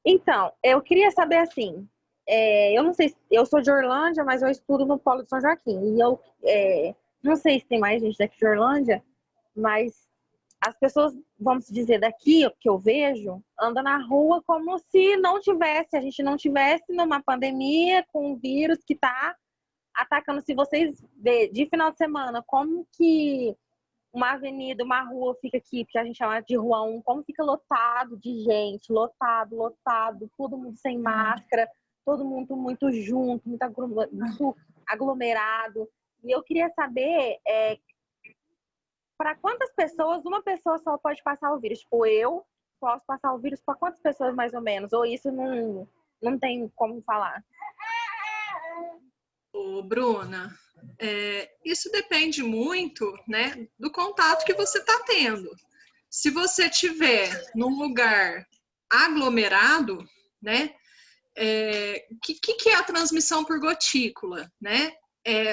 Então, eu queria saber assim, eu não sei, eu sou de Orlândia, mas eu estudo no Polo de São Joaquim. E eu não sei se tem mais gente daqui de Orlândia, mas as pessoas, vamos dizer, daqui, que eu vejo, andam na rua como se a gente não tivesse numa pandemia com um vírus que está atacando. Se vocês verem de final de semana, como que uma avenida, uma rua fica aqui, que a gente chama de Rua 1, como fica lotado de gente, lotado, todo mundo sem máscara, todo mundo muito junto, muito aglomerado. E eu queria saber para quantas pessoas uma pessoa só pode passar o vírus? Tipo, eu posso passar o vírus para quantas pessoas mais ou menos? Ou isso não tem como falar? Ô, Bruna, isso depende muito, né, do contato que você está tendo. Se você estiver num lugar aglomerado, né? Que é a transmissão por gotícula, né?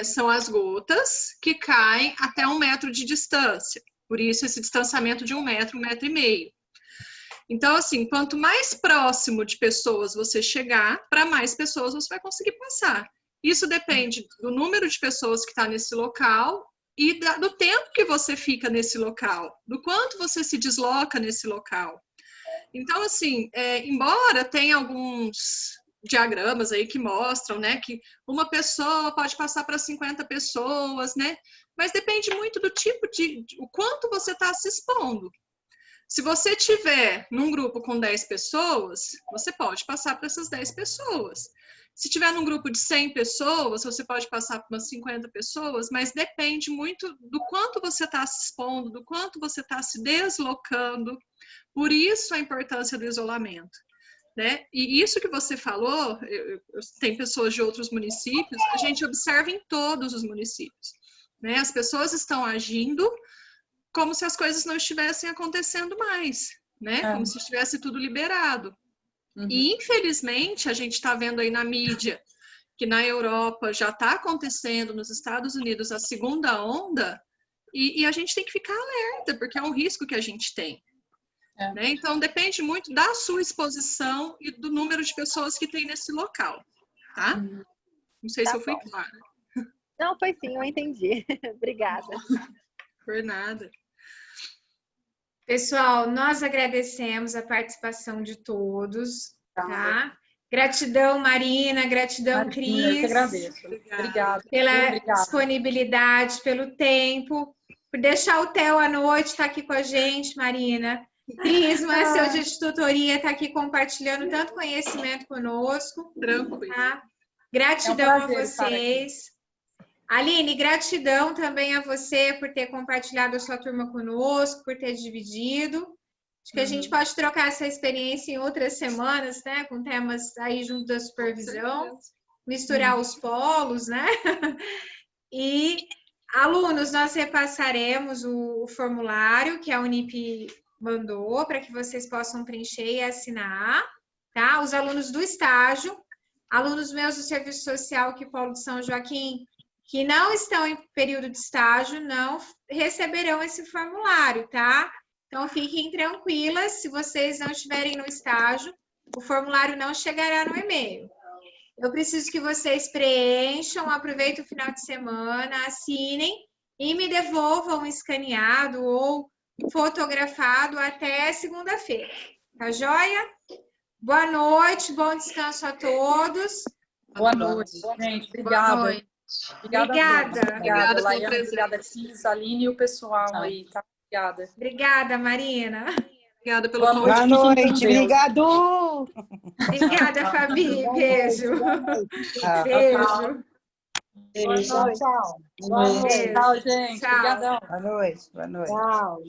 São as gotas que caem até 1 metro de distância. Por isso, esse distanciamento de 1 metro, 1,5 metro. Então, assim, quanto mais próximo de pessoas você chegar, para mais pessoas você vai conseguir passar. Isso depende do número de pessoas que está nesse local e do tempo que você fica nesse local, do quanto você se desloca nesse local. Então, assim, embora tenha alguns diagramas aí que mostram, né, que uma pessoa pode passar para 50 pessoas, né, mas depende muito do tipo o quanto você está se expondo. Se você tiver num grupo com 10 pessoas, você pode passar para essas 10 pessoas. Se tiver num grupo de 100 pessoas, você pode passar para umas 50 pessoas, mas depende muito do quanto você está se expondo, do quanto você está se deslocando. Por isso a importância do isolamento, né? E isso que você falou, tem pessoas de outros municípios, a gente observa em todos os municípios, né? As pessoas estão agindo como se as coisas não estivessem acontecendo mais, né? Como se estivesse tudo liberado. E, infelizmente, a gente está vendo aí na mídia que na Europa já está acontecendo, nos Estados Unidos, a segunda onda, e a gente tem que ficar alerta, porque é um risco que a gente tem. Né? Então, depende muito da sua exposição e do número de pessoas que tem nesse local, tá? Não sei se eu fui clara. Não, foi sim, eu entendi. Obrigada. Por nada. Pessoal, nós agradecemos a participação de todos, tá? Gratidão, Marina, gratidão, Cris. Eu que agradeço. Obrigada. Pela disponibilidade, pelo tempo, por deixar o Theo à noite estar aqui com a gente, Marina. Cris, Marcel de tutoria, está aqui compartilhando tanto conhecimento conosco. Tranquilo. Tá? Gratidão a vocês. Aline, gratidão também a você por ter compartilhado a sua turma conosco, por ter dividido. Acho que a gente pode trocar essa experiência em outras semanas, né? Com temas aí junto da supervisão, misturar os polos, né? E, alunos, nós repassaremos o formulário que a Unip mandou para que vocês possam preencher e assinar, tá? Os alunos do estágio, alunos meus do Serviço Social aqui Polo de São Joaquim, que não estão em período de estágio, não receberão esse formulário, tá? Então, fiquem tranquilas, se vocês não estiverem no estágio, o formulário não chegará no e-mail. Eu preciso que vocês preencham, aproveitem o final de semana, assinem e me devolvam escaneado ou fotografado até segunda-feira. Tá joia? Boa noite, bom descanso a todos. Boa noite, gente. Obrigada. Boa noite. Obrigada, Laiane. Obrigada, Cris, Aline e o pessoal aí, tá? Obrigada. Obrigada, Marina. Obrigada pelo convite. Boa noite, obrigado. Obrigada, Fabi. Beijo. Beijo. Tchau. Tchau, gente. Obrigadão. Boa noite. Boa noite. Tchau.